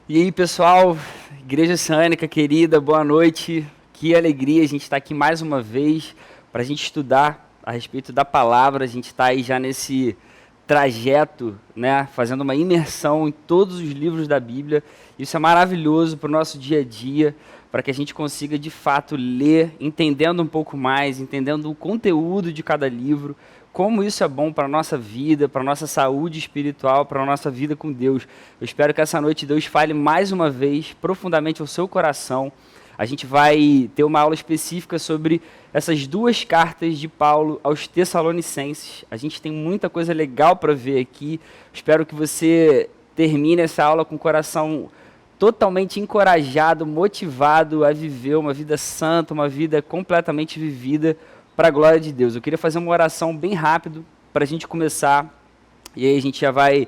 E aí, pessoal, Igreja Oceânica querida, boa noite. Que alegria a gente estar aqui mais uma vez para a gente estudar a respeito da palavra. A gente está aí já nesse trajeto, né, fazendo uma imersão em todos os livros da Bíblia. Isso é maravilhoso para o nosso dia a dia, para que a gente consiga de fato ler, entendendo um pouco mais, entendendo o conteúdo de cada livro, como isso é bom para a nossa vida, para a nossa saúde espiritual, para a nossa vida com Deus. Eu espero que essa noite Deus fale mais uma vez profundamente ao seu coração. A gente vai ter uma aula específica sobre essas duas cartas de Paulo aos Tessalonicenses. A gente tem muita coisa legal para ver aqui. Espero que você termine essa aula com o coração totalmente encorajado, motivado a viver uma vida santa, uma vida completamente vivida para a glória de Deus. Eu queria fazer uma oração bem rápido para a gente começar, e aí a gente já vai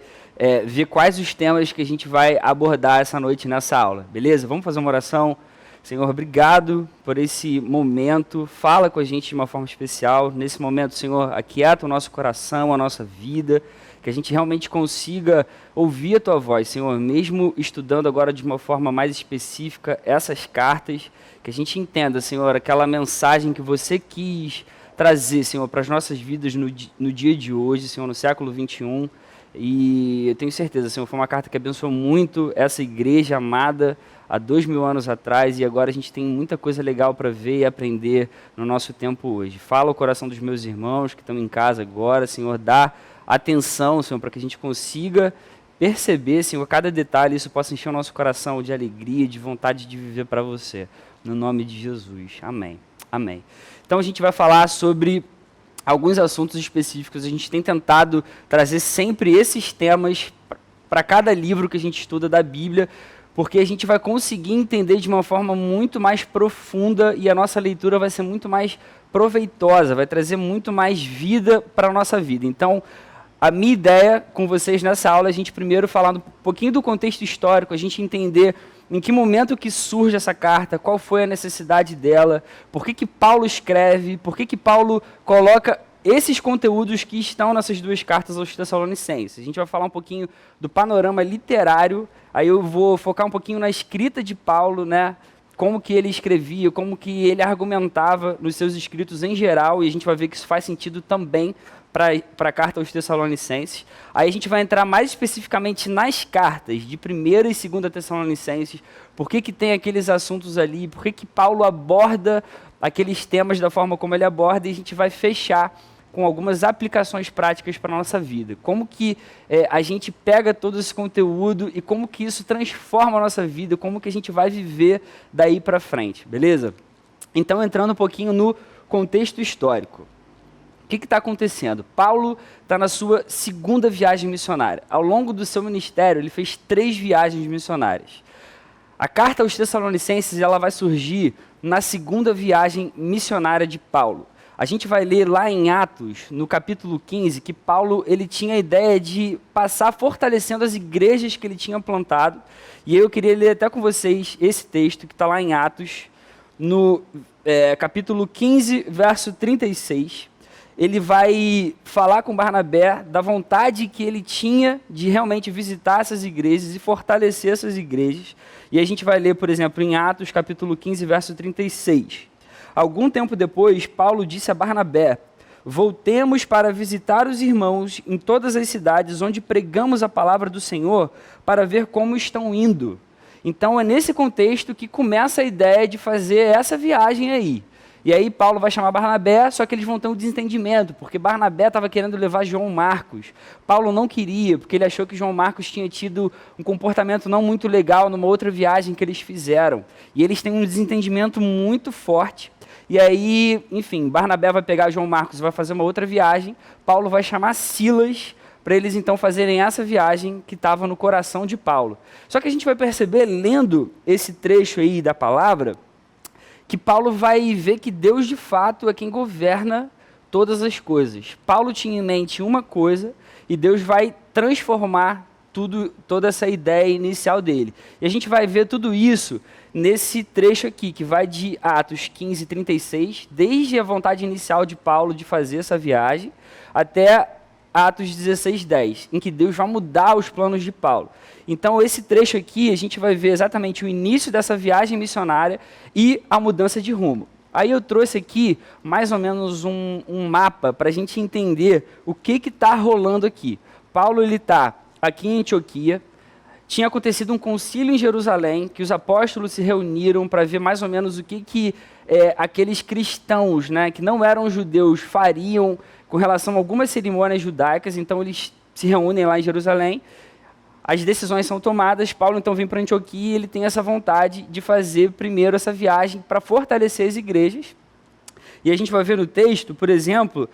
ver quais os temas que a gente vai abordar essa noite nessa aula, beleza? Vamos fazer uma oração? Senhor, obrigado por esse momento, fala com a gente de uma forma especial. Nesse momento, Senhor, aquieta o nosso coração, a nossa vida, que a gente realmente consiga ouvir a Tua voz, Senhor, mesmo estudando agora de uma forma mais específica essas cartas, que a gente entenda, Senhor, aquela mensagem que Você quis trazer, Senhor, para as nossas vidas no dia de hoje, Senhor, no século 21. E eu tenho certeza, Senhor, foi uma carta que abençoou muito essa igreja amada há 2000 anos atrás, e agora a gente tem muita coisa legal para ver e aprender no nosso tempo hoje. Fala o coração dos meus irmãos que estão em casa agora, Senhor, dá atenção, Senhor, para que a gente consiga perceber, Senhor, cada detalhe, isso possa encher o nosso coração de alegria, de vontade de viver para Você. No nome de Jesus. Amém. Amém. Então a gente vai falar sobre alguns assuntos específicos. A gente tem tentado trazer sempre esses temas para cada livro que a gente estuda da Bíblia, porque a gente vai conseguir entender de uma forma muito mais profunda e a nossa leitura vai ser muito mais proveitosa, vai trazer muito mais vida para a nossa vida. Então, a minha ideia com vocês nessa aula é a gente primeiro falar um pouquinho do contexto histórico, a gente entender em que momento que surge essa carta, qual foi a necessidade dela, por que Paulo escreve, por que Paulo coloca esses conteúdos que estão nessas duas cartas aos Tessalonicenses. A gente vai falar um pouquinho do panorama literário, aí eu vou focar um pouquinho na escrita de Paulo, né? Como que ele escrevia, como que ele argumentava nos seus escritos em geral, e a gente vai ver que isso faz sentido também para a carta aos Tessalonicenses. Aí a gente vai entrar mais especificamente nas cartas de 1ª e 2ª Tessalonicenses, por que tem aqueles assuntos ali, por que Paulo aborda aqueles temas da forma como ele aborda, e a gente vai fechar com algumas aplicações práticas para a nossa vida. Como que a gente pega todo esse conteúdo e como que isso transforma a nossa vida, como que a gente vai viver daí para frente, beleza? Então, entrando um pouquinho no contexto histórico. O que está acontecendo? Paulo está na sua 2ª viagem missionária. Ao longo do seu ministério, ele fez 3 viagens missionárias. A carta aos Tessalonicenses ela vai surgir na 2ª viagem missionária de Paulo. A gente vai ler lá em Atos, no capítulo 15, que Paulo ele tinha a ideia de passar fortalecendo as igrejas que ele tinha plantado. E eu queria ler até com vocês esse texto que está lá em Atos, no capítulo 15, verso 36. Ele vai falar com Barnabé da vontade que ele tinha de realmente visitar essas igrejas e fortalecer essas igrejas. E a gente vai ler, por exemplo, em Atos, capítulo 15, verso 36. Algum tempo depois, Paulo disse a Barnabé: voltemos para visitar os irmãos em todas as cidades onde pregamos a palavra do Senhor, para ver como estão indo. Então é nesse contexto que começa a ideia de fazer essa viagem aí. E aí Paulo vai chamar Barnabé, só que eles vão ter um desentendimento, porque Barnabé estava querendo levar João Marcos. Paulo não queria, porque ele achou que João Marcos tinha tido um comportamento não muito legal numa outra viagem que eles fizeram. E eles têm um desentendimento muito forte. E aí, enfim, Barnabé vai pegar João Marcos e vai fazer uma outra viagem. Paulo vai chamar Silas para eles então fazerem essa viagem que estava no coração de Paulo. Só que a gente vai perceber, lendo esse trecho aí da palavra, que Paulo vai ver que Deus de fato é quem governa todas as coisas. Paulo tinha em mente uma coisa e Deus vai transformar toda essa ideia inicial dele. E a gente vai ver tudo isso nesse trecho aqui, que vai de Atos 15, 36, desde a vontade inicial de Paulo de fazer essa viagem, até Atos 16:10, em que Deus vai mudar os planos de Paulo. Então, esse trecho aqui, a gente vai ver exatamente o início dessa viagem missionária e a mudança de rumo. Aí eu trouxe aqui mais ou menos um mapa para a gente entender o que está rolando aqui. Paulo está aqui em Antioquia. Tinha acontecido um concílio em Jerusalém, que os apóstolos se reuniram para ver mais ou menos o que aqueles cristãos, né, que não eram judeus, fariam com relação a algumas cerimônias judaicas. Então, eles se reúnem lá em Jerusalém, as decisões são tomadas. Paulo, então, vem para Antioquia e ele tem essa vontade de fazer primeiro essa viagem para fortalecer as igrejas. E a gente vai ver no texto, por exemplo,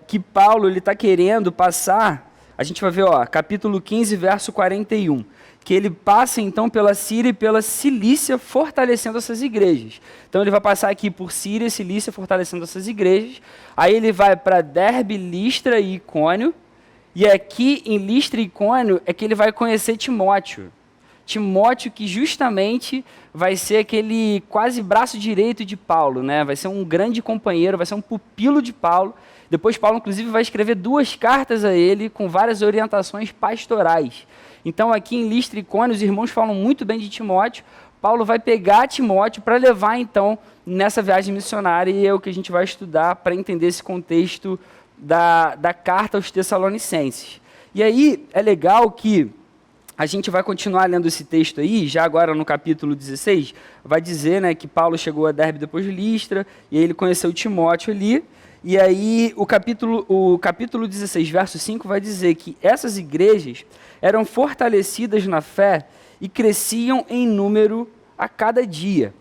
que Paulo está querendo passar. A gente vai ver, capítulo 15, verso 41, que ele passa, então, pela Síria e pela Cilícia, fortalecendo essas igrejas. Então, ele vai passar aqui por Síria e Cilícia, fortalecendo essas igrejas. Aí ele vai para Derbe, Listra e Icônio. E aqui, em Listra e Icônio, é que ele vai conhecer Timóteo. Timóteo, que justamente vai ser aquele quase braço direito de Paulo, né? Vai ser um grande companheiro, vai ser um pupilo de Paulo. Depois Paulo, inclusive, vai escrever 2 cartas a ele com várias orientações pastorais. Então, aqui em Listra e Icônio, os irmãos falam muito bem de Timóteo. Paulo vai pegar Timóteo para levar, então, nessa viagem missionária, e é o que a gente vai estudar para entender esse contexto da carta aos Tessalonicenses. E aí, é legal que a gente vai continuar lendo esse texto aí, já agora no capítulo 16, vai dizer, né, que Paulo chegou a Derbe depois de Listra, e aí ele conheceu Timóteo ali. E aí o capítulo 16, verso 5, vai dizer que essas igrejas eram fortalecidas na fé e cresciam em número a cada dia.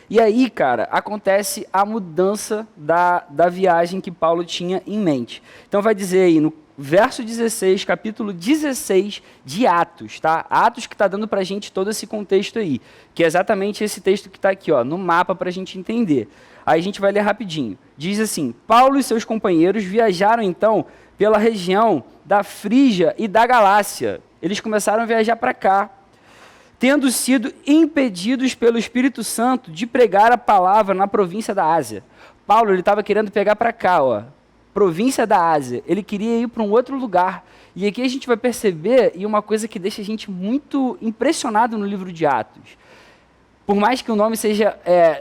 E aí, cara, acontece a mudança da viagem que Paulo tinha em mente. Então vai dizer aí no verso 16, capítulo 16 de Atos, tá? Atos que está dando para a gente todo esse contexto aí, que é exatamente esse texto que está aqui, no mapa para a gente entender. Aí a gente vai ler rapidinho. Diz assim: Paulo e seus companheiros viajaram então pela região da Frígia e da Galácia. Eles começaram a viajar para cá, tendo sido impedidos pelo Espírito Santo de pregar a palavra na província da Ásia. Paulo estava querendo pegar para cá, província da Ásia. Ele queria ir para um outro lugar. E aqui a gente vai perceber, e uma coisa que deixa a gente muito impressionado no livro de Atos. Por mais que o nome seja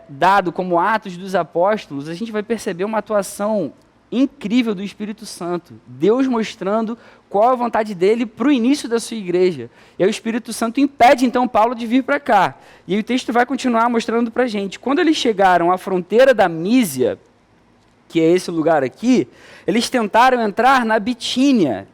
dado como Atos dos Apóstolos, a gente vai perceber uma atuação incrível do Espírito Santo. Deus mostrando qual a vontade dele para o início da sua igreja. E aí o Espírito Santo impede, então, Paulo de vir para cá. E aí o texto vai continuar mostrando para a gente. Quando eles chegaram à fronteira da Mísia, que é esse lugar aqui, eles tentaram entrar na Bitínia,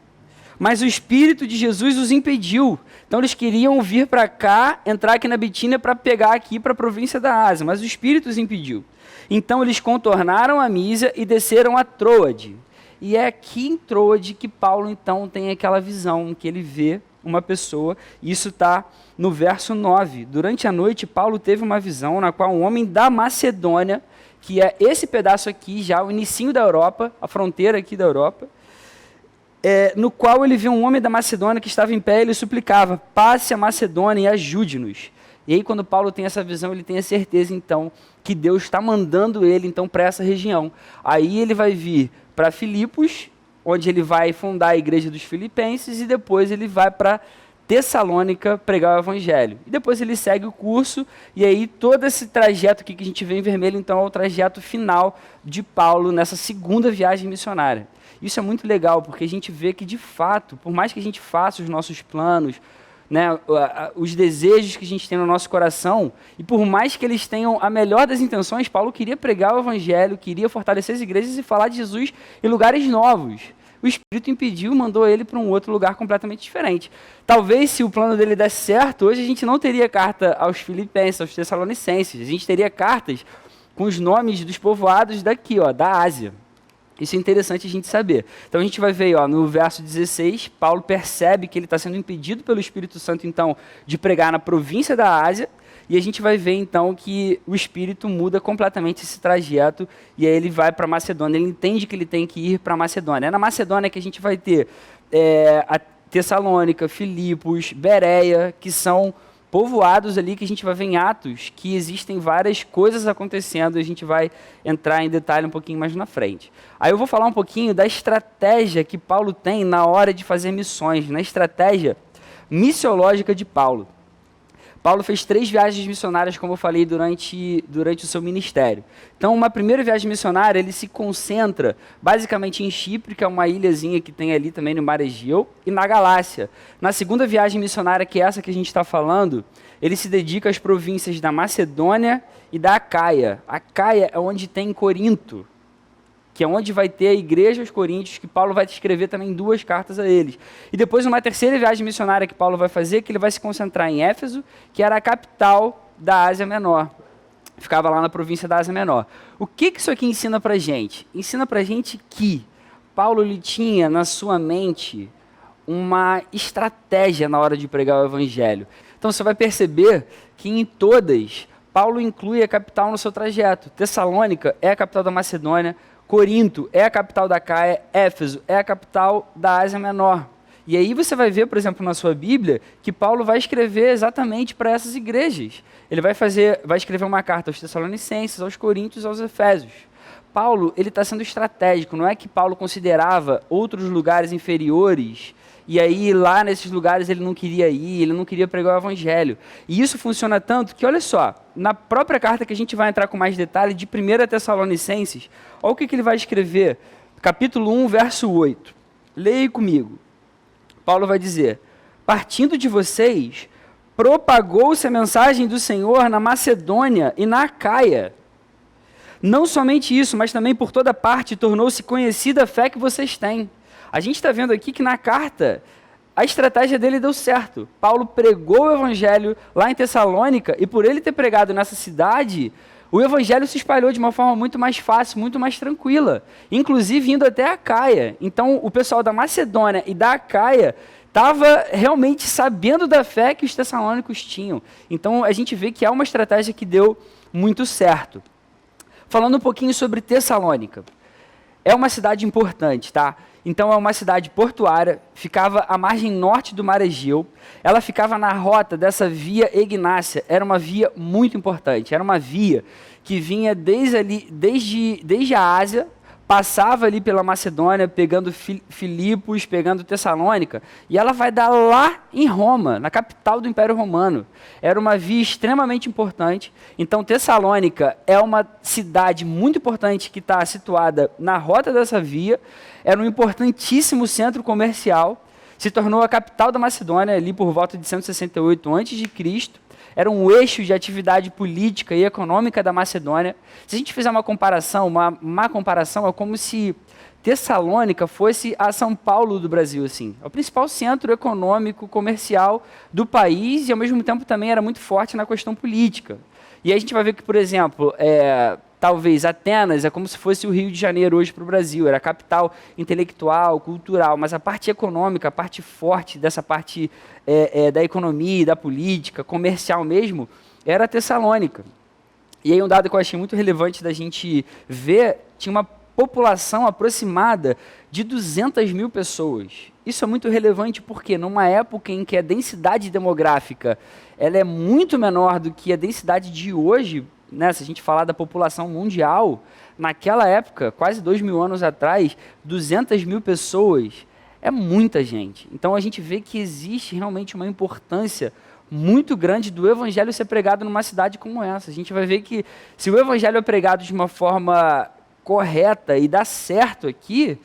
mas o Espírito de Jesus os impediu. Então eles queriam vir para cá, entrar aqui na Bitínia para pegar aqui para a província da Ásia, mas o Espírito os impediu. Então eles contornaram a Mísia e desceram a Troade. E é aqui em Troade que Paulo então tem aquela visão, que ele vê uma pessoa, e isso está no verso 9. Durante a noite, Paulo teve uma visão na qual um homem da Macedônia, que é esse pedaço aqui, já o inicinho da Europa, a fronteira aqui da Europa, no qual ele viu um homem da Macedônia que estava em pé e ele suplicava: passe a Macedônia e ajude-nos. E aí, quando Paulo tem essa visão, ele tem a certeza, então, que Deus está mandando ele, então, para essa região. Aí ele vai vir para Filipos, onde ele vai fundar a igreja dos filipenses, e depois ele vai para Tessalônica pregar o evangelho. E depois ele segue o curso, e aí todo esse trajeto aqui que a gente vê em vermelho, então, é o trajeto final de Paulo nessa segunda viagem missionária. Isso é muito legal, porque a gente vê que, de fato, por mais que a gente faça os nossos planos, né, os desejos que a gente tem no nosso coração, e por mais que eles tenham a melhor das intenções, Paulo queria pregar o evangelho, queria fortalecer as igrejas e falar de Jesus em lugares novos. O Espírito impediu, mandou ele para um outro lugar completamente diferente. Talvez, se o plano dele desse certo, hoje a gente não teria carta aos Filipenses, aos Tessalonicenses, a gente teria cartas com os nomes dos povoados daqui, da Ásia. Isso é interessante a gente saber. Então a gente vai ver, no verso 16, Paulo percebe que ele está sendo impedido pelo Espírito Santo, então, de pregar na província da Ásia, e a gente vai ver, então, que o Espírito muda completamente esse trajeto, e aí ele vai para Macedônia, ele entende que ele tem que ir para Macedônia. É na Macedônia que a gente vai ter a Tessalônica, Filipos, Bereia, que são povoados ali que a gente vai ver em Atos, que existem várias coisas acontecendo, e a gente vai entrar em detalhe um pouquinho mais na frente. Aí eu vou falar um pouquinho da estratégia que Paulo tem na hora de fazer missões, na estratégia missiológica de Paulo. Paulo fez 3 viagens missionárias, como eu falei, durante o seu ministério. Então, uma primeira viagem missionária, ele se concentra basicamente em Chipre, que é uma ilhazinha que tem ali também no Mar Egeu, e na Galácia. Na segunda viagem missionária, que é essa que a gente está falando, ele se dedica às províncias da Macedônia e da Acaia. Acaia é onde tem Corinto, que é onde vai ter a igreja aos coríntios, que Paulo vai escrever também 2 cartas a eles. E depois, uma terceira viagem missionária que Paulo vai fazer, que ele vai se concentrar em Éfeso, que era a capital da Ásia Menor. Ficava lá na província da Ásia Menor. O que isso aqui ensina pra gente? Ensina pra gente que Paulo ele tinha na sua mente uma estratégia na hora de pregar o evangelho. Então você vai perceber que em todas, Paulo inclui a capital no seu trajeto. Tessalônica é a capital da Macedônia, Corinto é a capital da Acaia, Éfeso é a capital da Ásia Menor. E aí você vai ver, por exemplo, na sua Bíblia, que Paulo vai escrever exatamente para essas igrejas. Ele vai escrever uma carta aos Tessalonicenses, aos Coríntios, aos Efésios. Paulo, ele está sendo estratégico, não é que Paulo considerava outros lugares inferiores, e aí lá nesses lugares ele não queria ir, ele não queria pregar o evangelho. E isso funciona tanto que, olha só, na própria carta que a gente vai entrar com mais detalhe, de 1 Tessalonicenses, olha o que ele vai escrever, capítulo 1, verso 8. Leia comigo. Paulo vai dizer: partindo de vocês, propagou-se a mensagem do Senhor na Macedônia e na Acaia. Não somente isso, mas também por toda parte tornou-se conhecida a fé que vocês têm. A gente está vendo aqui que na carta, a estratégia dele deu certo. Paulo pregou o evangelho lá em Tessalônica, e por ele ter pregado nessa cidade, o evangelho se espalhou de uma forma muito mais fácil, muito mais tranquila, inclusive indo até a Acaia. Então, o pessoal da Macedônia e da Acaia estava realmente sabendo da fé que os tessalônicos tinham. Então, a gente vê que é uma estratégia que deu muito certo. Falando um pouquinho sobre Tessalônica. É uma cidade importante, tá? Então é uma cidade portuária, ficava à margem norte do Mar Egeu, ela ficava na rota dessa via Egnácia, era uma via muito importante, era uma via que vinha desde a Ásia, passava ali pela Macedônia, pegando Filipos, pegando Tessalônica, e ela vai dar lá em Roma, na capital do Império Romano. Era uma via extremamente importante. Então Tessalônica é uma cidade muito importante que está situada na rota dessa via, era um importantíssimo centro comercial, se tornou a capital da Macedônia ali por volta de 168 a.C., era um eixo de atividade política e econômica da Macedônia. Se a gente fizer uma comparação, uma má comparação, é como se Tessalônica fosse a São Paulo do Brasil, assim. É o principal centro econômico, comercial do país e, ao mesmo tempo, também era muito forte na questão política. E aí a gente vai ver que, por exemplo, talvez Atenas é como se fosse o Rio de Janeiro hoje para o Brasil, era a capital intelectual, cultural, mas a parte econômica, a parte forte dessa parte da economia, da política, comercial mesmo, era Tessalônica. E aí um dado que eu achei muito relevante da gente ver, tinha uma população aproximada de 200 mil pessoas. Isso é muito relevante porque numa época em que a densidade demográfica ela é muito menor do que a densidade de hoje, né, se a gente falar da população mundial, naquela época, quase 2.000 anos atrás, 200 mil pessoas é muita gente. Então a gente vê que existe realmente uma importância muito grande do evangelho ser pregado numa cidade como essa. A gente vai ver que se o evangelho é pregado de uma forma correta e dá certo aqui,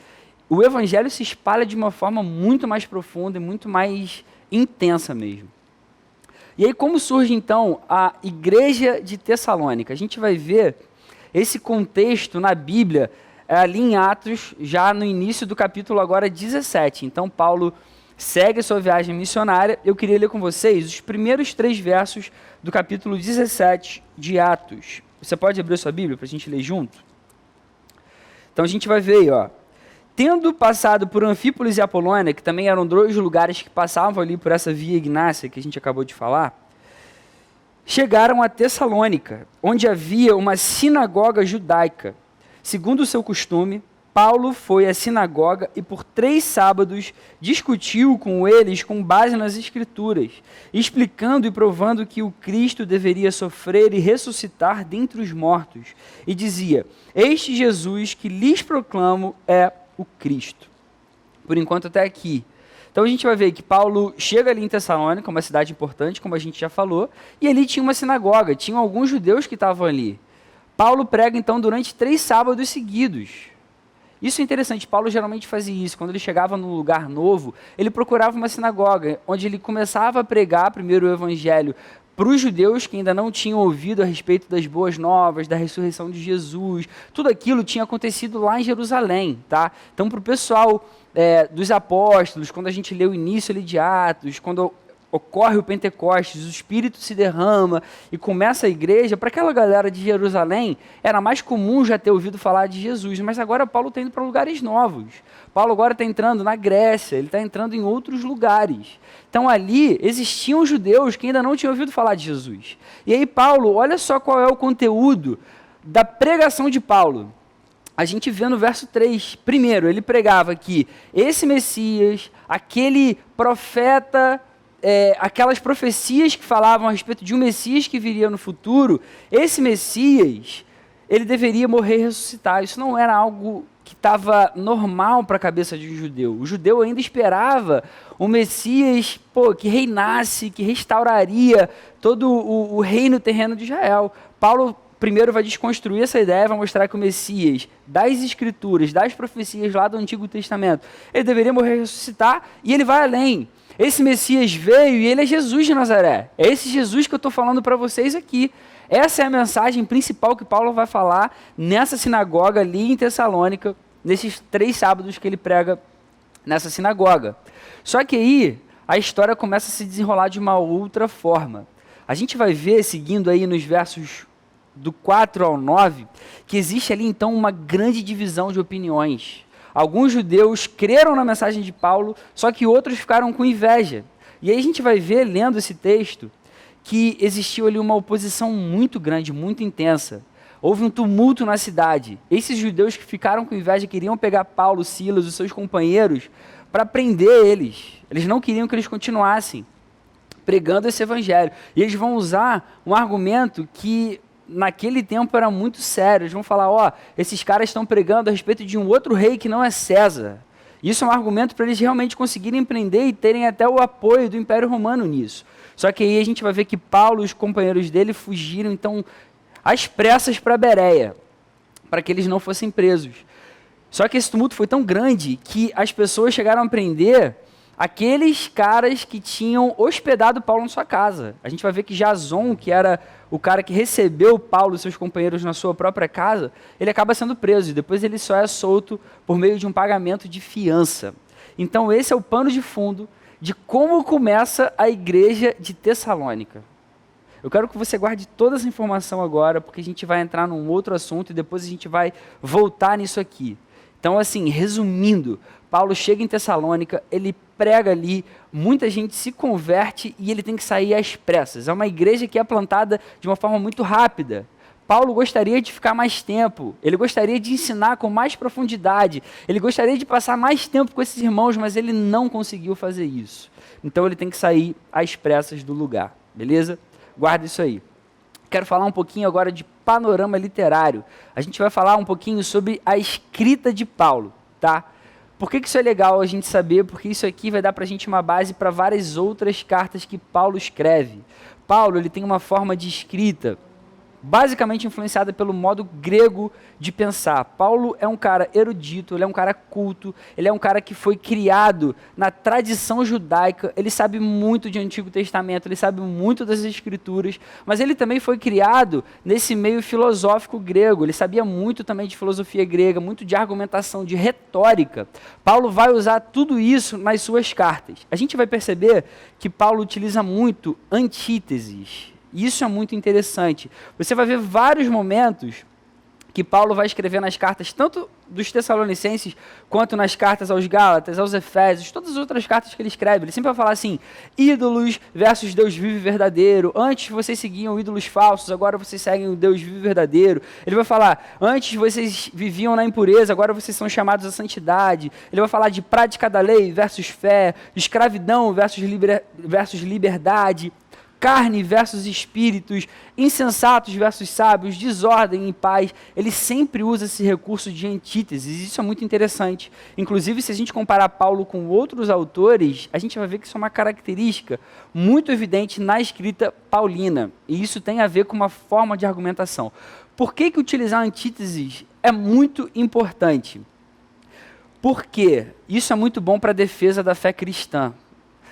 o evangelho se espalha de uma forma muito mais profunda e muito mais intensa mesmo. E aí como surge então a igreja de Tessalônica? A gente vai ver esse contexto na Bíblia ali em Atos, já no início do capítulo agora 17. Então Paulo segue a sua viagem missionária. Eu queria ler com vocês os primeiros 3 versos do capítulo 17 de Atos. Você pode abrir a sua Bíblia para a gente ler junto? Então a gente vai ver aí, ó. Tendo passado por Anfípolis e Apolônia, que também eram 2 lugares que passavam ali por essa via Ignácia que a gente acabou de falar, chegaram a Tessalônica, onde havia uma sinagoga judaica. Segundo o seu costume, Paulo foi à sinagoga e por 3 sábados discutiu com eles com base nas Escrituras, explicando e provando que o Cristo deveria sofrer e ressuscitar dentre os mortos. E dizia: este Jesus que lhes proclamo é o Cristo. Por enquanto até aqui. Então a gente vai ver que Paulo chega ali em Tessalônica, uma cidade importante, como a gente já falou, e ali tinha uma sinagoga, tinham alguns judeus que estavam ali. Paulo prega então durante 3 sábados seguidos. Isso é interessante, Paulo geralmente fazia isso, quando ele chegava num lugar novo, ele procurava uma sinagoga, onde ele começava a pregar primeiro o evangelho para os judeus que ainda não tinham ouvido a respeito das boas novas, da ressurreição de Jesus. Tudo aquilo tinha acontecido lá em Jerusalém, tá? Então, para o pessoal dos apóstolos, quando a gente lê o início ali de Atos, quando ocorre o Pentecostes, o Espírito se derrama e começa a igreja, para aquela galera de Jerusalém, era mais comum já ter ouvido falar de Jesus, mas agora Paulo está indo para lugares novos. Paulo agora está entrando na Grécia, ele está entrando em outros lugares. Então ali existiam judeus que ainda não tinham ouvido falar de Jesus. E aí Paulo, olha só qual é o conteúdo da pregação de Paulo. A gente vê no verso 3, primeiro, ele pregava que esse Messias, aquele profeta, aquelas profecias que falavam a respeito de um Messias que viria no futuro, esse Messias, ele deveria morrer e ressuscitar. Isso não era algo que estava normal para a cabeça de um judeu. O judeu ainda esperava um Messias que reinasse, que restauraria todo o reino terreno de Israel. Paulo primeiro vai desconstruir essa ideia, vai mostrar que o Messias das Escrituras, das profecias lá do Antigo Testamento, ele deveria morrer e ressuscitar, e ele vai além. Esse Messias veio e ele é Jesus de Nazaré. É esse Jesus que eu estou falando para vocês aqui. Essa é a mensagem principal que Paulo vai falar nessa sinagoga ali em Tessalônica, nesses 3 sábados que ele prega nessa sinagoga. Só que aí a história começa a se desenrolar de uma outra forma. A gente vai ver, seguindo aí nos versos do 4 ao 9, que existe ali então uma grande divisão de opiniões. Alguns judeus creram na mensagem de Paulo, só que outros ficaram com inveja. E aí a gente vai ver, lendo esse texto, que existiu ali uma oposição muito grande, muito intensa. Houve um tumulto na cidade. Esses judeus que ficaram com inveja queriam pegar Paulo, Silas, os seus companheiros, para prender eles. Eles não queriam que eles continuassem pregando esse evangelho. E eles vão usar um argumento que naquele tempo era muito sério. Eles vão falar, esses caras estão pregando a respeito de um outro rei que não é César. Isso é um argumento para eles realmente conseguirem prender e terem até o apoio do Império Romano nisso. Só que aí a gente vai ver que Paulo e os companheiros dele fugiram, então, às pressas para Bereia, para que eles não fossem presos. Só que esse tumulto foi tão grande que as pessoas chegaram a prender aqueles caras que tinham hospedado Paulo em sua casa. A gente vai ver que Jason, que era o cara que recebeu Paulo e seus companheiros na sua própria casa, ele acaba sendo preso e depois ele só é solto por meio de um pagamento de fiança. Então esse é o pano de fundo de como começa a igreja de Tessalônica. Eu quero que você guarde toda essa informação agora, porque a gente vai entrar num outro assunto e depois a gente vai voltar nisso aqui. Então, assim, resumindo, Paulo chega em Tessalônica, ele prega ali, muita gente se converte e ele tem que sair às pressas. É uma igreja que é plantada de uma forma muito rápida. Paulo gostaria de ficar mais tempo, ele gostaria de ensinar com mais profundidade, ele gostaria de passar mais tempo com esses irmãos, mas ele não conseguiu fazer isso. Então ele tem que sair às pressas do lugar, beleza? Guarda isso aí. Quero falar um pouquinho agora de panorama literário. A gente vai falar um pouquinho sobre a escrita de Paulo, tá? Por que isso é legal a gente saber? Porque isso aqui vai dar para a gente uma base para várias outras cartas que Paulo escreve. Paulo, ele tem uma forma de escrita basicamente influenciada pelo modo grego de pensar. Paulo é um cara erudito, ele é um cara culto, ele é um cara que foi criado na tradição judaica, ele sabe muito de Antigo Testamento, ele sabe muito das Escrituras, mas ele também foi criado nesse meio filosófico grego, ele sabia muito também de filosofia grega, muito de argumentação, de retórica. Paulo vai usar tudo isso nas suas cartas. A gente vai perceber que Paulo utiliza muito antíteses. Isso é muito interessante. Você vai ver vários momentos que Paulo vai escrever nas cartas, tanto dos Tessalonicenses, quanto nas cartas aos Gálatas, aos Efésios, todas as outras cartas que ele escreve. Ele sempre vai falar assim, ídolos versus Deus vivo e verdadeiro. Antes vocês seguiam ídolos falsos, agora vocês seguem o Deus vivo e verdadeiro. Ele vai falar, antes vocês viviam na impureza, agora vocês são chamados à santidade. Ele vai falar de prática da lei versus fé, de escravidão versus liberdade, carne versus espíritos, insensatos versus sábios, desordem e paz. Ele sempre usa esse recurso de antíteses, isso é muito interessante. Inclusive, se a gente comparar Paulo com outros autores, a gente vai ver que isso é uma característica muito evidente na escrita paulina, e isso tem a ver com uma forma de argumentação. Por que utilizar antíteses é muito importante? Porque isso é muito bom para a defesa da fé cristã.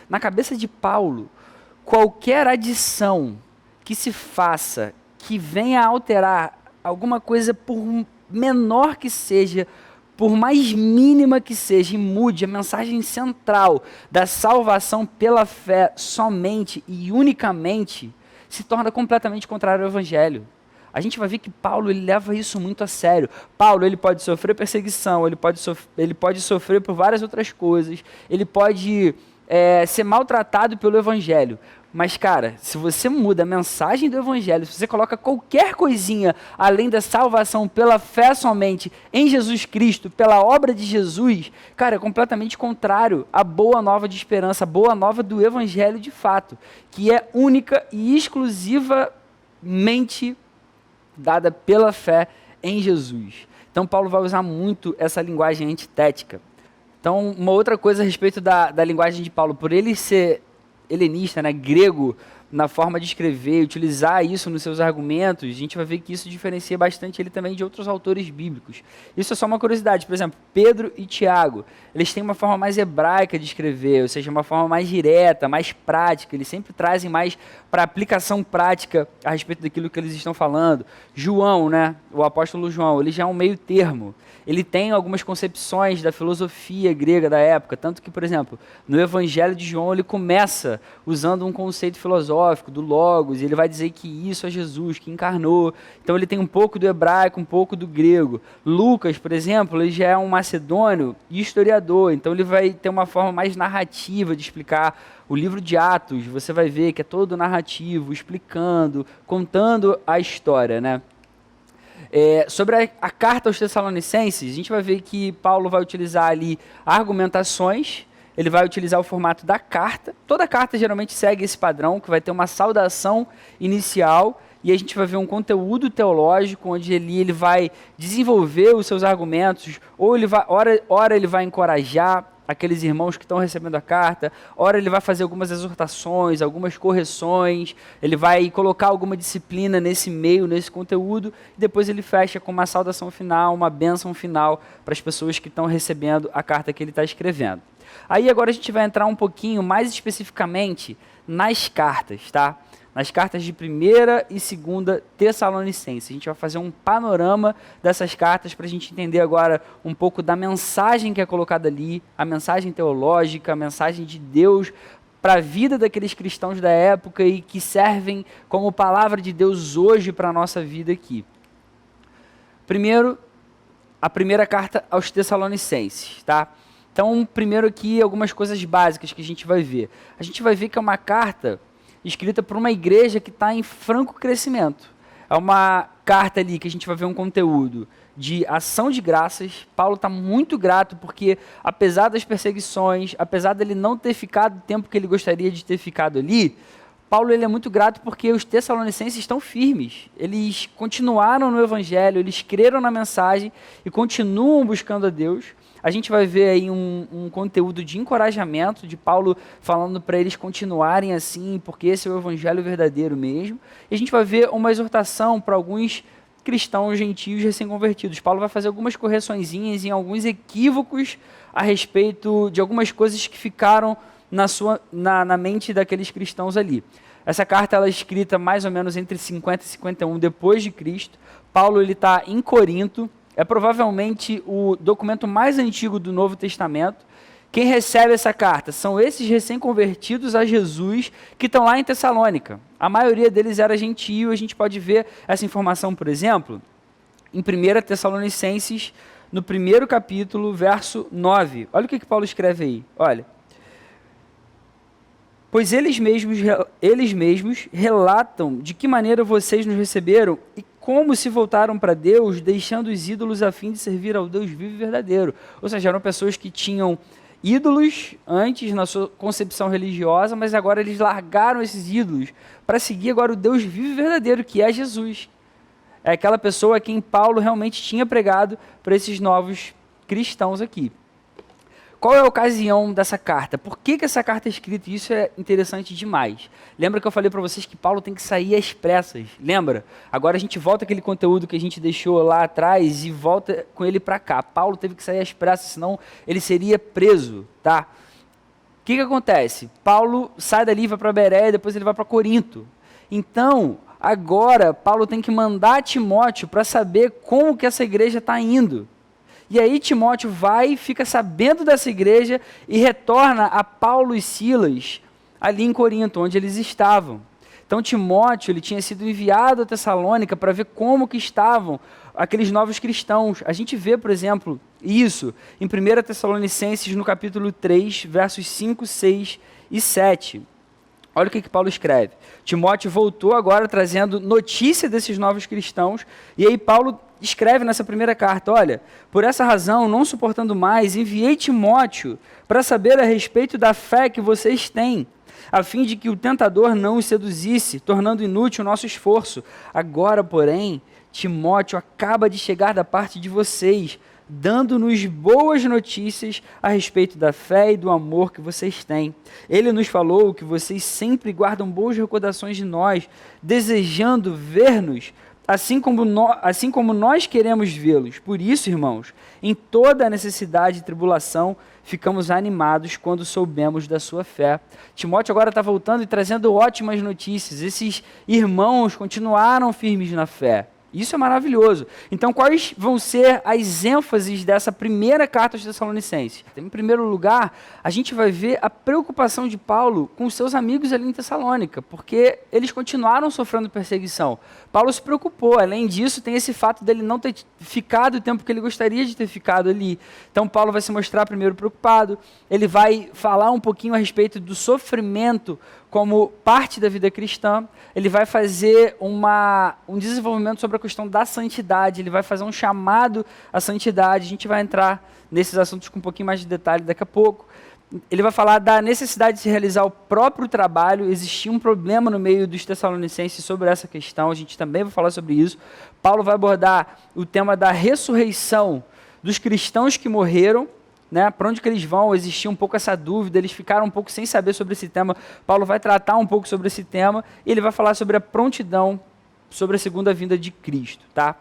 Na cabeça de Paulo, qualquer adição que se faça, que venha a alterar alguma coisa, por menor que seja, por mais mínima que seja, e mude a mensagem central da salvação pela fé somente e unicamente, se torna completamente contrário ao Evangelho. A gente vai ver que Paulo ele leva isso muito a sério. Paulo ele pode sofrer perseguição, ele pode sofrer por várias outras coisas, ele pode ser maltratado pelo Evangelho. Mas, cara, se você muda a mensagem do Evangelho, se você coloca qualquer coisinha além da salvação pela fé somente em Jesus Cristo, pela obra de Jesus, cara, é completamente contrário à boa nova de esperança, a boa nova do Evangelho de fato, que é única e exclusivamente dada pela fé em Jesus. Então, Paulo vai usar muito essa linguagem antitética. Então, uma outra coisa a respeito da linguagem de Paulo, por ele ser helenista, né, grego, na forma de escrever, utilizar isso nos seus argumentos, a gente vai ver que isso diferencia bastante ele também de outros autores bíblicos. Isso é só uma curiosidade. Por exemplo, Pedro e Tiago, eles têm uma forma mais hebraica de escrever, ou seja, uma forma mais direta, mais prática, eles sempre trazem mais para aplicação prática a respeito daquilo que eles estão falando. João, né, o apóstolo João, ele já é um meio termo. Ele tem algumas concepções da filosofia grega da época, tanto que, por exemplo, no Evangelho de João ele começa usando um conceito filosófico do Logos, e ele vai dizer que isso é Jesus, que encarnou. Então ele tem um pouco do hebraico, um pouco do grego. Lucas, por exemplo, ele já é um macedônio e historiador, então ele vai ter uma forma mais narrativa de explicar o livro de Atos. Você vai ver que é todo narrativo, explicando, contando a história, né? Sobre a carta aos Tessalonicenses, a gente vai ver que Paulo vai utilizar ali argumentações, ele vai utilizar o formato da carta. Toda carta geralmente segue esse padrão, que vai ter uma saudação inicial, e a gente vai ver um conteúdo teológico, onde ele vai desenvolver os seus argumentos, ou ele vai, ora ele vai encorajar aqueles irmãos que estão recebendo a carta, ora ele vai fazer algumas exortações, algumas correções, ele vai colocar alguma disciplina nesse meio, nesse conteúdo, e depois ele fecha com uma saudação final, uma bênção final para as pessoas que estão recebendo a carta que ele está escrevendo. Aí agora a gente vai entrar um pouquinho mais especificamente nas cartas, tá? Nas cartas de 1ª e 2ª Tessalonicenses. A gente vai fazer um panorama dessas cartas para a gente entender agora um pouco da mensagem que é colocada ali, a mensagem teológica, a mensagem de Deus para a vida daqueles cristãos da época e que servem como palavra de Deus hoje para a nossa vida aqui. Primeiro, a primeira carta aos Tessalonicenses, tá? Então, primeiro aqui, algumas coisas básicas que a gente vai ver. A gente vai ver que é uma carta escrita por uma igreja que está em franco crescimento. É uma carta ali que a gente vai ver um conteúdo de ação de graças. Paulo está muito grato porque, apesar das perseguições, apesar dele não ter ficado o tempo que ele gostaria de ter ficado ali, Paulo ele é muito grato porque os tessalonicenses estão firmes. Eles continuaram no Evangelho, eles creram na mensagem e continuam buscando a Deus. A gente vai ver aí um conteúdo de encorajamento de Paulo falando para eles continuarem assim, porque esse é o evangelho verdadeiro mesmo. E a gente vai ver uma exortação para alguns cristãos gentios recém-convertidos. Paulo vai fazer algumas correçõezinhas em alguns equívocos a respeito de algumas coisas que ficaram na mente daqueles cristãos ali. Essa carta ela é escrita mais ou menos entre 50 e 51 depois de Cristo. Paulo ele está em Corinto. É provavelmente o documento mais antigo do Novo Testamento. Quem recebe essa carta são esses recém-convertidos a Jesus que estão lá em Tessalônica. A maioria deles era gentio, a gente pode ver essa informação, por exemplo, em 1 Tessalonicenses, no primeiro capítulo, verso 9. Olha o que Paulo escreve aí. Olha. Pois eles mesmos relatam de que maneira vocês nos receberam e como se voltaram para Deus, deixando os ídolos a fim de servir ao Deus vivo e verdadeiro. Ou seja, eram pessoas que tinham ídolos antes na sua concepção religiosa, mas agora eles largaram esses ídolos para seguir agora o Deus vivo e verdadeiro, que é Jesus. É aquela pessoa a quem Paulo realmente tinha pregado para esses novos cristãos aqui. Qual é a ocasião dessa carta? Por que essa carta é escrita? Isso é interessante demais. Lembra que eu falei para vocês que Paulo tem que sair às pressas? Lembra? Agora a gente volta aquele conteúdo que a gente deixou lá atrás e volta com ele para cá. Paulo teve que sair às pressas, senão ele seria preso, tá? O que acontece? Paulo sai dali, vai para Bereia, depois ele vai para Corinto. Então, agora Paulo tem que mandar Timóteo para saber como que essa igreja está indo. E aí Timóteo vai, fica sabendo dessa igreja e retorna a Paulo e Silas ali em Corinto, onde eles estavam. Então Timóteo ele tinha sido enviado a Tessalônica para ver como que estavam aqueles novos cristãos. A gente vê, por exemplo, isso em 1 Tessalonicenses, no capítulo 3, versos 5, 6 e 7. Olha o que Paulo escreve. Timóteo voltou agora trazendo notícia desses novos cristãos, e aí Paulo escreve nessa primeira carta, olha, por essa razão, não suportando mais, enviei Timóteo para saber a respeito da fé que vocês têm, a fim de que o tentador não os seduzisse, tornando inútil o nosso esforço. Agora, porém, Timóteo acaba de chegar da parte de vocês, dando-nos boas notícias a respeito da fé e do amor que vocês têm. Ele nos falou que vocês sempre guardam boas recordações de nós, desejando ver-nos, assim como nós queremos vê-los. Por isso, irmãos, em toda a necessidade e tribulação, ficamos animados quando soubemos da sua fé. Timóteo agora está voltando e trazendo ótimas notícias. Esses irmãos continuaram firmes na fé. Isso é maravilhoso. Então, quais vão ser as ênfases dessa primeira carta aos Tessalonicenses? Em primeiro lugar, a gente vai ver a preocupação de Paulo com os seus amigos ali em Tessalônica, porque eles continuaram sofrendo perseguição. Paulo se preocupou. Além disso, tem esse fato dele não ter ficado o tempo que ele gostaria de ter ficado ali. Então, Paulo vai se mostrar primeiro preocupado. Ele vai falar um pouquinho a respeito do sofrimento como parte da vida cristã. Ele vai fazer um desenvolvimento sobre a questão da santidade, ele vai fazer um chamado à santidade. A gente vai entrar nesses assuntos com um pouquinho mais de detalhe daqui a pouco. Ele vai falar da necessidade de se realizar o próprio trabalho. Existia um problema no meio dos Tessalonicenses sobre essa questão, a gente também vai falar sobre isso. Paulo vai abordar o tema da ressurreição dos cristãos que morreram, né? Para onde que eles vão? Existia um pouco essa dúvida, eles ficaram um pouco sem saber sobre esse tema. Paulo vai tratar um pouco sobre esse tema e ele vai falar sobre a prontidão, sobre a segunda vinda de Cristo, tá?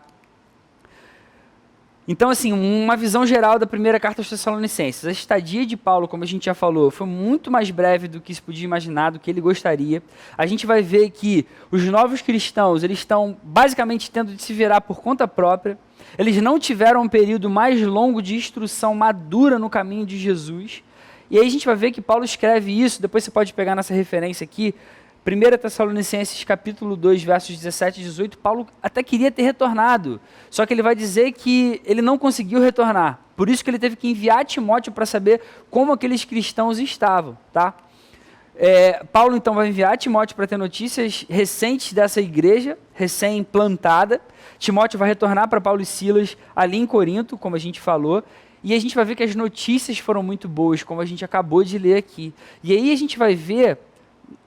Então, assim, uma visão geral da primeira carta aos Tessalonicenses. A estadia de Paulo, como a gente já falou, foi muito mais breve do que se podia imaginar, do que ele gostaria. A gente vai ver que os novos cristãos, eles estão basicamente tendo de se virar por conta própria. Eles não tiveram um período mais longo de instrução madura no caminho de Jesus. E aí a gente vai ver que Paulo escreve isso, depois você pode pegar nessa referência aqui, 1 Tessalonicenses capítulo 2, versos 17 e 18, Paulo até queria ter retornado, só que ele vai dizer que ele não conseguiu retornar. Por isso que ele teve que enviar Timóteo para saber como aqueles cristãos estavam, tá? Paulo então vai enviar Timóteo para ter notícias recentes dessa igreja, recém-plantada. Timóteo vai retornar para Paulo e Silas ali em Corinto, como a gente falou, e a gente vai ver que as notícias foram muito boas, como a gente acabou de ler aqui. E aí a gente vai ver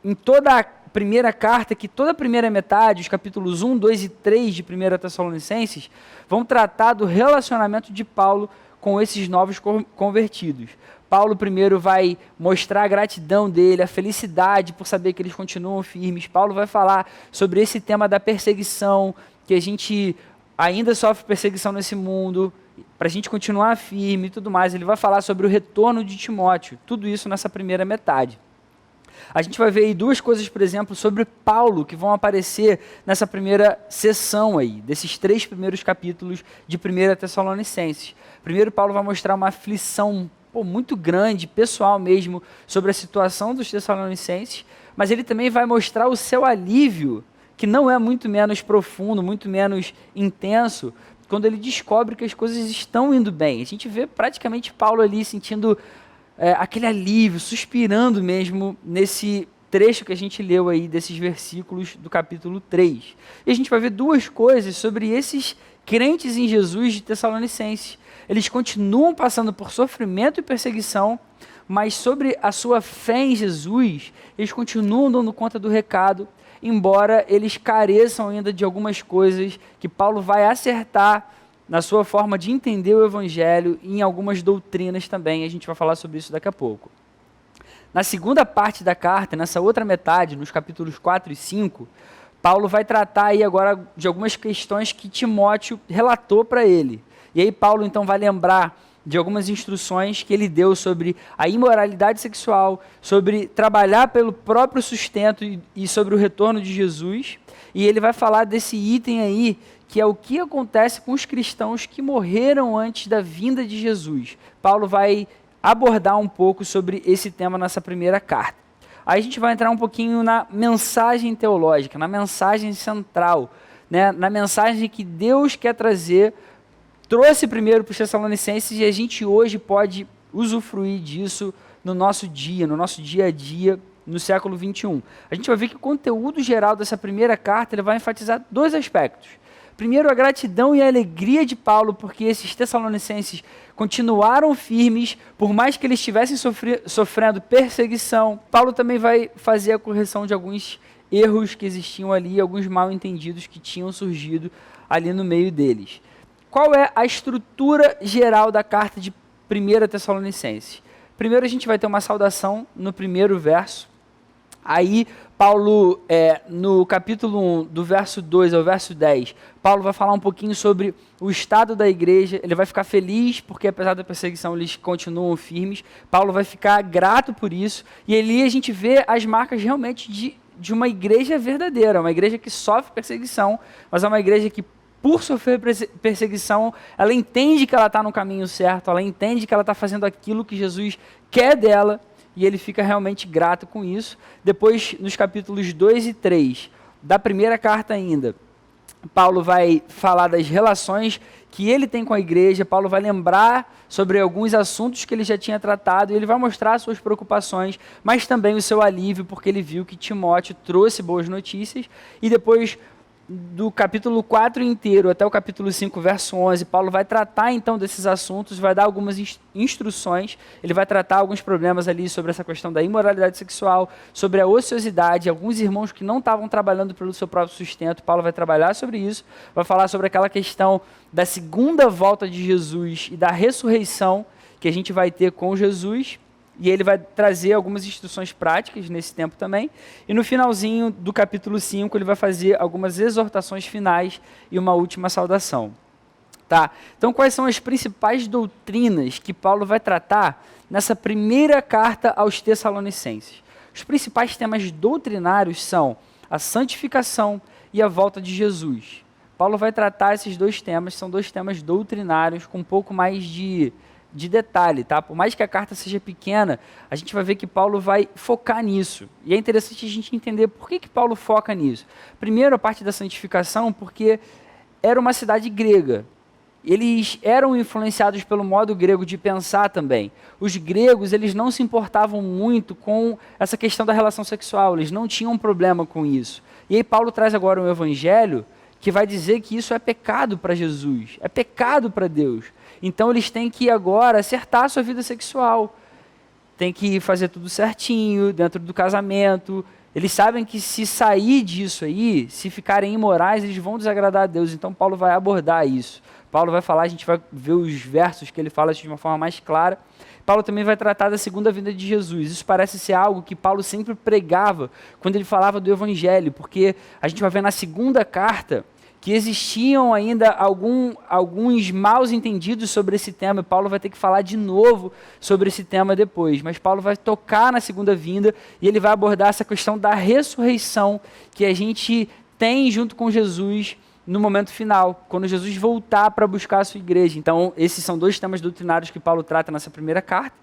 em toda a primeira carta, que toda a primeira metade, os capítulos 1, 2 e 3 de 1 Tessalonicenses, vão tratar do relacionamento de Paulo com esses novos convertidos. Paulo primeiro vai mostrar a gratidão dele, a felicidade por saber que eles continuam firmes. Paulo vai falar sobre esse tema da perseguição, que a gente ainda sofre perseguição nesse mundo, para a gente continuar firme e tudo mais. Ele vai falar sobre o retorno de Timóteo, tudo isso nessa primeira metade. A gente vai ver aí duas coisas, por exemplo, sobre Paulo, que vão aparecer nessa primeira sessão aí, desses 3 primeiros capítulos de 1 Tessalonicenses. Primeiro, Paulo vai mostrar uma aflição muito grande, pessoal mesmo, sobre a situação dos Tessalonicenses, mas ele também vai mostrar o seu alívio, que não é muito menos profundo, muito menos intenso, quando ele descobre que as coisas estão indo bem. A gente vê praticamente Paulo ali sentindo aquele alívio, suspirando mesmo nesse trecho que a gente leu aí desses versículos do capítulo 3. E a gente vai ver duas coisas sobre esses crentes em Jesus de Tessalonicenses. Eles continuam passando por sofrimento e perseguição, mas sobre a sua fé em Jesus, eles continuam dando conta do recado, embora eles careçam ainda de algumas coisas que Paulo vai acertar na sua forma de entender o Evangelho e em algumas doutrinas também. A gente vai falar sobre isso daqui a pouco. Na segunda parte da carta, nessa outra metade, nos capítulos 4 e 5, Paulo vai tratar aí agora de algumas questões que Timóteo relatou para ele. E aí Paulo então vai lembrar de algumas instruções que ele deu sobre a imoralidade sexual, sobre trabalhar pelo próprio sustento e sobre o retorno de Jesus. E ele vai falar desse item aí, que é o que acontece com os cristãos que morreram antes da vinda de Jesus. Paulo vai abordar um pouco sobre esse tema nessa primeira carta. Aí a gente vai entrar um pouquinho na mensagem teológica, na mensagem central, né? Na mensagem que Deus quer trazer, trouxe primeiro para os Tessalonicenses e a gente hoje pode usufruir disso no nosso dia a dia, no século 21. A gente vai ver que o conteúdo geral dessa primeira carta ele vai enfatizar dois aspectos. Primeiro, a gratidão e a alegria de Paulo, porque esses Tessalonicenses continuaram firmes, por mais que eles estivessem sofrendo perseguição. Paulo também vai fazer a correção de alguns erros que existiam ali, alguns mal-entendidos que tinham surgido ali no meio deles. Qual é a estrutura geral da carta de 1 Tessalonicenses? Primeiro a gente vai ter uma saudação no primeiro verso. Aí, Paulo, no capítulo 1, do verso 2 ao verso 10, Paulo vai falar um pouquinho sobre o estado da igreja. Ele vai ficar feliz porque, apesar da perseguição, eles continuam firmes. Paulo vai ficar grato por isso. E ali a gente vê as marcas realmente de uma igreja verdadeira, uma igreja que sofre perseguição, mas é uma igreja que, por sofrer perseguição, ela entende que ela está no caminho certo, ela entende que ela está fazendo aquilo que Jesus quer dela, e ele fica realmente grato com isso. Depois, nos capítulos 2 e 3, da primeira carta ainda, Paulo vai falar das relações que ele tem com a igreja, Paulo vai lembrar sobre alguns assuntos que ele já tinha tratado, e ele vai mostrar suas preocupações, mas também o seu alívio, porque ele viu que Timóteo trouxe boas notícias, e depois do capítulo 4 inteiro até o capítulo 5, verso 11, Paulo vai tratar então desses assuntos, vai dar algumas instruções, ele vai tratar alguns problemas ali sobre essa questão da imoralidade sexual, sobre a ociosidade, alguns irmãos que não estavam trabalhando pelo seu próprio sustento, Paulo vai trabalhar sobre isso, vai falar sobre aquela questão da segunda volta de Jesus e da ressurreição que a gente vai ter com Jesus, e ele vai trazer algumas instruções práticas nesse tempo também. E no finalzinho do capítulo 5, ele vai fazer algumas exortações finais e uma última saudação. Tá? Então, quais são as principais doutrinas que Paulo vai tratar nessa primeira carta aos Tessalonicenses? Os principais temas doutrinários são a santificação e a volta de Jesus. Paulo vai tratar esses dois temas, são dois temas doutrinários com um pouco mais de detalhe, tá? Por mais que a carta seja pequena, a gente vai ver que Paulo vai focar nisso. E é interessante a gente entender por que Paulo foca nisso. Primeiro, a parte da santificação, porque era uma cidade grega. Eles eram influenciados pelo modo grego de pensar também. Os gregos, eles não se importavam muito com essa questão da relação sexual, eles não tinham problema com isso. E aí Paulo traz agora um evangelho que vai dizer que isso é pecado para Jesus, é pecado para Deus. Então eles têm que agora acertar a sua vida sexual, tem que fazer tudo certinho, dentro do casamento. Eles sabem que se sair disso aí, se ficarem imorais, eles vão desagradar a Deus. Então Paulo vai abordar isso. Paulo vai falar, a gente vai ver os versos que ele fala de uma forma mais clara. Paulo também vai tratar da segunda vinda de Jesus. Isso parece ser algo que Paulo sempre pregava quando ele falava do Evangelho, porque a gente vai ver na segunda carta que existiam ainda alguns maus entendidos sobre esse tema, e Paulo vai ter que falar de novo sobre esse tema depois, mas Paulo vai tocar na segunda vinda, e ele vai abordar essa questão da ressurreição, que a gente tem junto com Jesus no momento final, quando Jesus voltar para buscar a sua igreja. Então, esses são dois temas doutrinários que Paulo trata nessa primeira carta.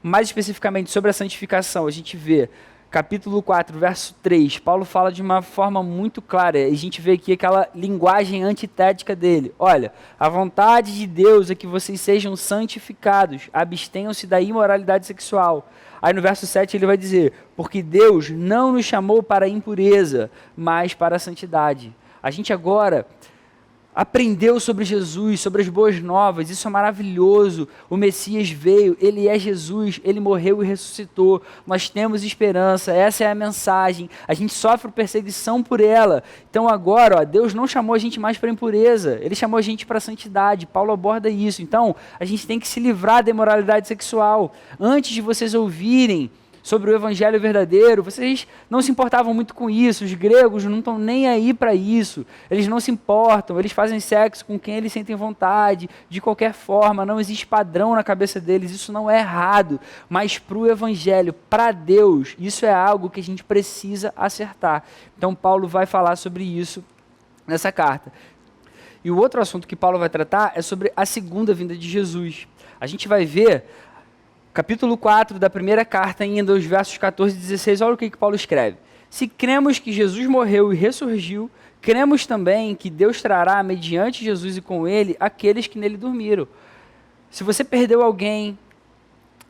Mais especificamente sobre a santificação, a gente vê capítulo 4, verso 3, Paulo fala de uma forma muito clara, e a gente vê aqui aquela linguagem antitética dele. Olha, a vontade de Deus é que vocês sejam santificados, abstenham-se da imoralidade sexual. Aí no verso 7 ele vai dizer, porque Deus não nos chamou para a impureza, mas para a santidade. A gente agora aprendeu sobre Jesus, sobre as boas novas, isso é maravilhoso. O Messias veio, ele é Jesus, ele morreu e ressuscitou. Nós temos esperança, essa é a mensagem. A gente sofre perseguição por ela. Então agora, ó, Deus não chamou a gente mais para impureza, ele chamou a gente para santidade. Paulo aborda isso. Então, a gente tem que se livrar da imoralidade sexual. Antes de vocês ouvirem sobre o evangelho verdadeiro, vocês não se importavam muito com isso, os gregos não estão nem aí para isso, eles não se importam, eles fazem sexo com quem eles sentem vontade, de qualquer forma, não existe padrão na cabeça deles, isso não é errado, mas para o evangelho, para Deus, isso é algo que a gente precisa acertar. Então Paulo vai falar sobre isso nessa carta. E o outro assunto que Paulo vai tratar é sobre a segunda vinda de Jesus. A gente vai ver capítulo 4 da primeira carta, ainda os versos 14 e 16, olha o que Paulo escreve. Se cremos que Jesus morreu e ressurgiu, cremos também que Deus trará, mediante Jesus e com ele, aqueles que nele dormiram. Se você perdeu alguém,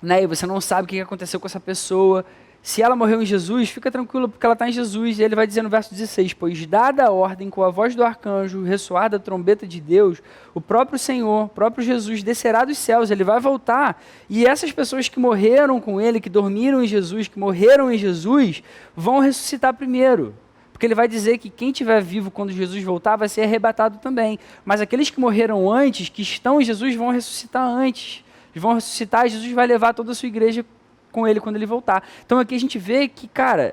né, e você não sabe o que aconteceu com essa pessoa, se ela morreu em Jesus, fica tranquilo, porque ela está em Jesus. E ele vai dizer no verso 16, pois dada a ordem com a voz do arcanjo, ressoar da trombeta de Deus, o próprio Senhor, o próprio Jesus, descerá dos céus, ele vai voltar. E essas pessoas que morreram com ele, que dormiram em Jesus, que morreram em Jesus, vão ressuscitar primeiro. Porque ele vai dizer que quem estiver vivo quando Jesus voltar vai ser arrebatado também. Mas aqueles que morreram antes, que estão em Jesus, vão ressuscitar antes. Eles vão ressuscitar e Jesus vai levar toda a sua igreja com ele quando ele voltar. Então aqui a gente vê que, cara,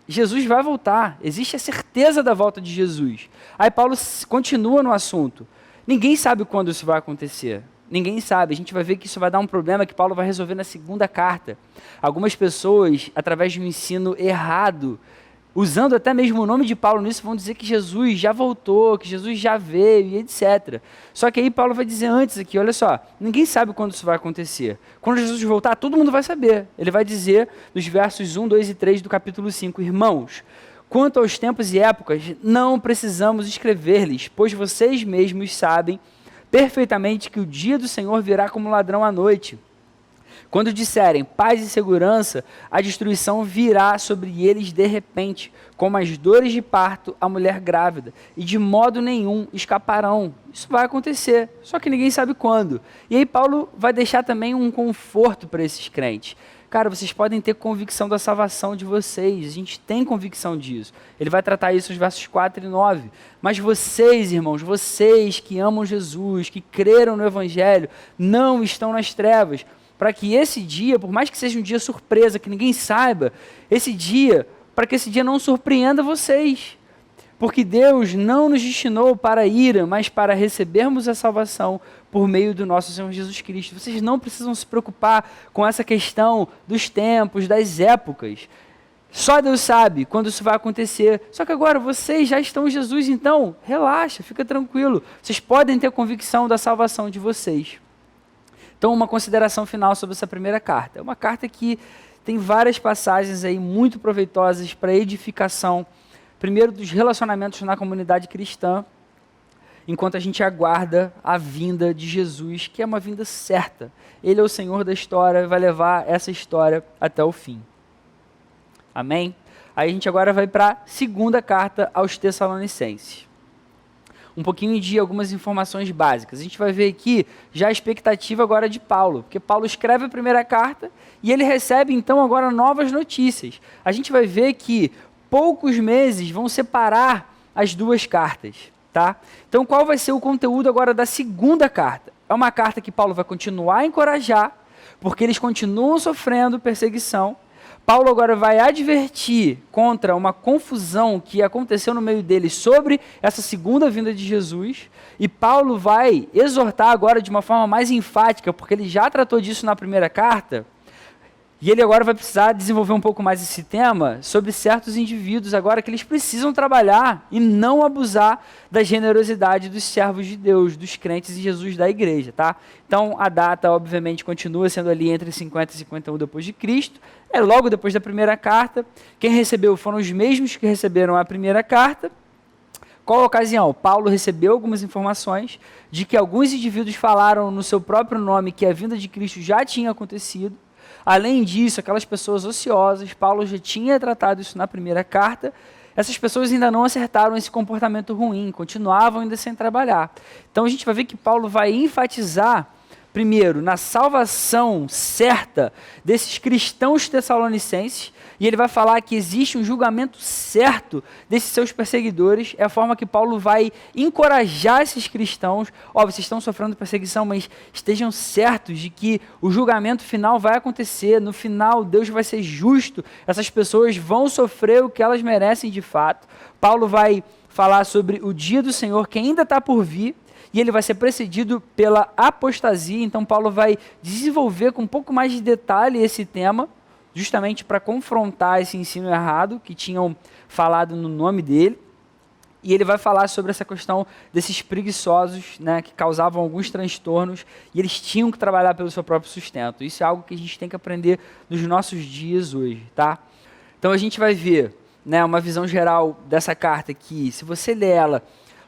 Jesus vai voltar. Existe a certeza da volta de Jesus. Aí Paulo continua no assunto. Ninguém sabe quando isso vai acontecer. Ninguém sabe. A gente vai ver que isso vai dar um problema que Paulo vai resolver na segunda carta. Algumas pessoas, através de um ensino errado, usando até mesmo o nome de Paulo nisso, vão dizer que Jesus já voltou, que Jesus já veio e etc. Só que aí Paulo vai dizer antes aqui, olha só, ninguém sabe quando isso vai acontecer. Quando Jesus voltar, todo mundo vai saber. Ele vai dizer nos versos 1, 2 e 3 do capítulo 5, irmãos, quanto aos tempos e épocas, não precisamos escrever-lhes, pois vocês mesmos sabem perfeitamente que o dia do Senhor virá como ladrão à noite. Quando disserem paz e segurança, a destruição virá sobre eles de repente, como as dores de parto à mulher grávida, e de modo nenhum escaparão. Isso vai acontecer, só que ninguém sabe quando. E aí Paulo vai deixar também um conforto para esses crentes. Cara, vocês podem ter convicção da salvação de vocês, a gente tem convicção disso. Ele vai tratar isso nos versos 4 e 9. Mas vocês, irmãos, vocês que amam Jesus, que creram no Evangelho, não estão nas trevas, para que esse dia, por mais que seja um dia surpresa, que ninguém saiba, para que esse dia não surpreenda vocês. Porque Deus não nos destinou para a ira, mas para recebermos a salvação por meio do nosso Senhor Jesus Cristo. Vocês não precisam se preocupar com essa questão dos tempos, das épocas. Só Deus sabe quando isso vai acontecer. Só que agora vocês já estão em Jesus, então relaxa, fica tranquilo. Vocês podem ter convicção da salvação de vocês. Então, uma consideração final sobre essa primeira carta. É uma carta que tem várias passagens aí muito proveitosas para edificação, primeiro dos relacionamentos na comunidade cristã, enquanto a gente aguarda a vinda de Jesus, que é uma vinda certa. Ele é o Senhor da história e vai levar essa história até o fim. Amém? Aí a gente agora vai para a segunda carta aos Tessalonicenses. Um pouquinho de algumas informações básicas. A gente vai ver aqui já a expectativa agora de Paulo, porque Paulo escreve a primeira carta e ele recebe então agora novas notícias. A gente vai ver que poucos meses vão separar as duas cartas, tá? Então qual vai ser o conteúdo agora da segunda carta? É uma carta que Paulo vai continuar a encorajar, porque eles continuam sofrendo perseguição. Paulo agora vai advertir contra uma confusão que aconteceu no meio deles sobre essa segunda vinda de Jesus, e Paulo vai exortar agora de uma forma mais enfática, porque ele já tratou disso na primeira carta, E ele agora vai precisar desenvolver um pouco mais esse tema sobre certos indivíduos agora que eles precisam trabalhar e não abusar da generosidade dos servos de Deus, dos crentes em Jesus da igreja, tá? Então a data obviamente continua sendo ali entre 50 e 51 depois de Cristo, é logo depois da primeira carta. Quem recebeu foram os mesmos que receberam a primeira carta. Qual a ocasião? Paulo recebeu algumas informações de que alguns indivíduos falaram no seu próprio nome que a vinda de Cristo já tinha acontecido. Além disso, aquelas pessoas ociosas, Paulo já tinha tratado isso na primeira carta, essas pessoas ainda não acertaram esse comportamento ruim, continuavam ainda sem trabalhar. Então a gente vai ver que Paulo vai enfatizar, primeiro, na salvação certa desses cristãos tessalonicenses, e ele vai falar que existe um julgamento certo desses seus perseguidores. É a forma que Paulo vai encorajar esses cristãos. Ó, vocês estão sofrendo perseguição, mas estejam certos de que o julgamento final vai acontecer. No final, Deus vai ser justo. Essas pessoas vão sofrer o que elas merecem de fato. Paulo vai falar sobre o dia do Senhor que ainda está por vir, e ele vai ser precedido pela apostasia. Então Paulo vai desenvolver com um pouco mais de detalhe esse tema, justamente para confrontar esse ensino errado que tinham falado no nome dele. E ele vai falar sobre essa questão desses preguiçosos, né, que causavam alguns transtornos, e eles tinham que trabalhar pelo seu próprio sustento. Isso é algo que a gente tem que aprender nos nossos dias hoje, tá? Então a gente vai ver, né, uma visão geral dessa carta que, se você ler ela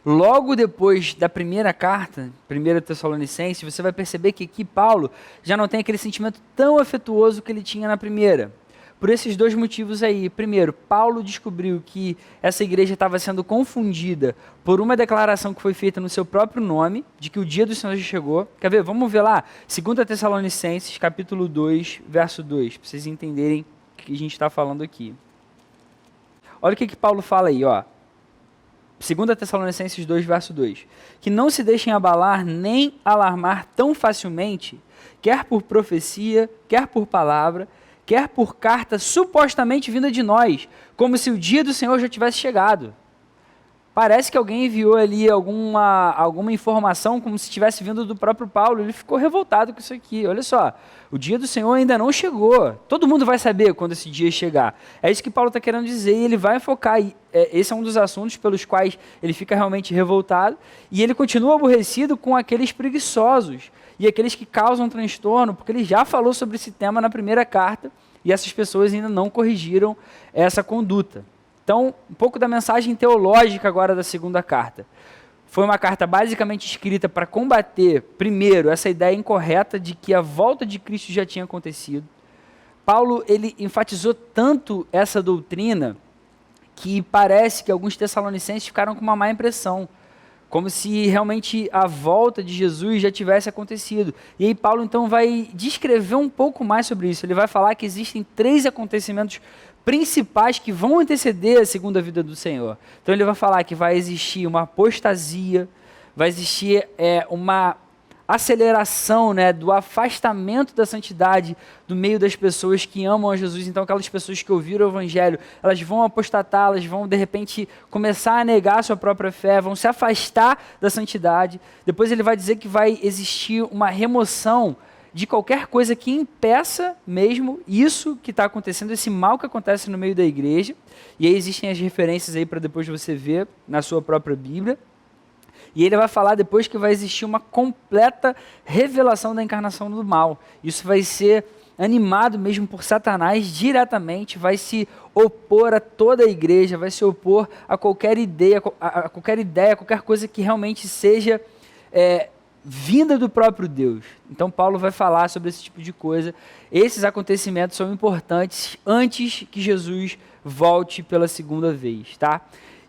logo depois da primeira carta, 1 Tessalonicenses, você vai perceber que aqui Paulo já não tem aquele sentimento tão afetuoso que ele tinha na primeira. Por esses dois motivos aí. Primeiro, Paulo descobriu que essa igreja estava sendo confundida por uma declaração que foi feita no seu próprio nome, de que o dia do Senhor já chegou. Quer ver? Vamos ver lá, 2 Tessalonicenses, capítulo 2, verso 2, para vocês entenderem o que a gente está falando aqui. Olha o que Paulo fala aí, ó. 2 Tessalonicenses 2, verso 2. Que não se deixem abalar nem alarmar tão facilmente, quer por profecia, quer por palavra, quer por carta supostamente vinda de nós, como se o dia do Senhor já tivesse chegado. Parece que alguém enviou ali alguma informação como se tivesse vindo do próprio Paulo. Ele ficou revoltado com isso aqui. Olha só, o dia do Senhor ainda não chegou. Todo mundo vai saber quando esse dia chegar. É isso que Paulo está querendo dizer, e ele vai focar. Esse é um dos assuntos pelos quais ele fica realmente revoltado. E ele continua aborrecido com aqueles preguiçosos e aqueles que causam transtorno, porque ele já falou sobre esse tema na primeira carta, e essas pessoas ainda não corrigiram essa conduta. Então, um pouco da mensagem teológica agora da segunda carta. Foi uma carta basicamente escrita para combater, primeiro, essa ideia incorreta de que a volta de Cristo já tinha acontecido. Paulo, ele enfatizou tanto essa doutrina que parece que alguns tessalonicenses ficaram com uma má impressão, como se realmente a volta de Jesus já tivesse acontecido. E aí Paulo então vai descrever um pouco mais sobre isso. Ele vai falar que existem 3 acontecimentos principais que vão anteceder a segunda vida do Senhor. Então ele vai falar que vai existir uma apostasia, vai existir uma aceleração, né, do afastamento da santidade do meio das pessoas que amam a Jesus. Então aquelas pessoas que ouviram o evangelho, elas vão apostatar, elas vão de repente começar a negar a sua própria fé, vão se afastar da santidade. Depois ele vai dizer que vai existir uma remoção de qualquer coisa que impeça mesmo isso que está acontecendo, esse mal que acontece no meio da igreja. E aí existem as referências aí para depois você ver na sua própria Bíblia. E ele vai falar depois que vai existir uma completa revelação da encarnação do mal. Isso vai ser animado mesmo por Satanás diretamente, vai se opor a toda a igreja, vai se opor a qualquer ideia, qualquer coisa que realmente seja vinda do próprio Deus. Então Paulo vai falar sobre esse tipo de coisa. Esses acontecimentos são importantes antes que Jesus volte pela segunda vez, tá?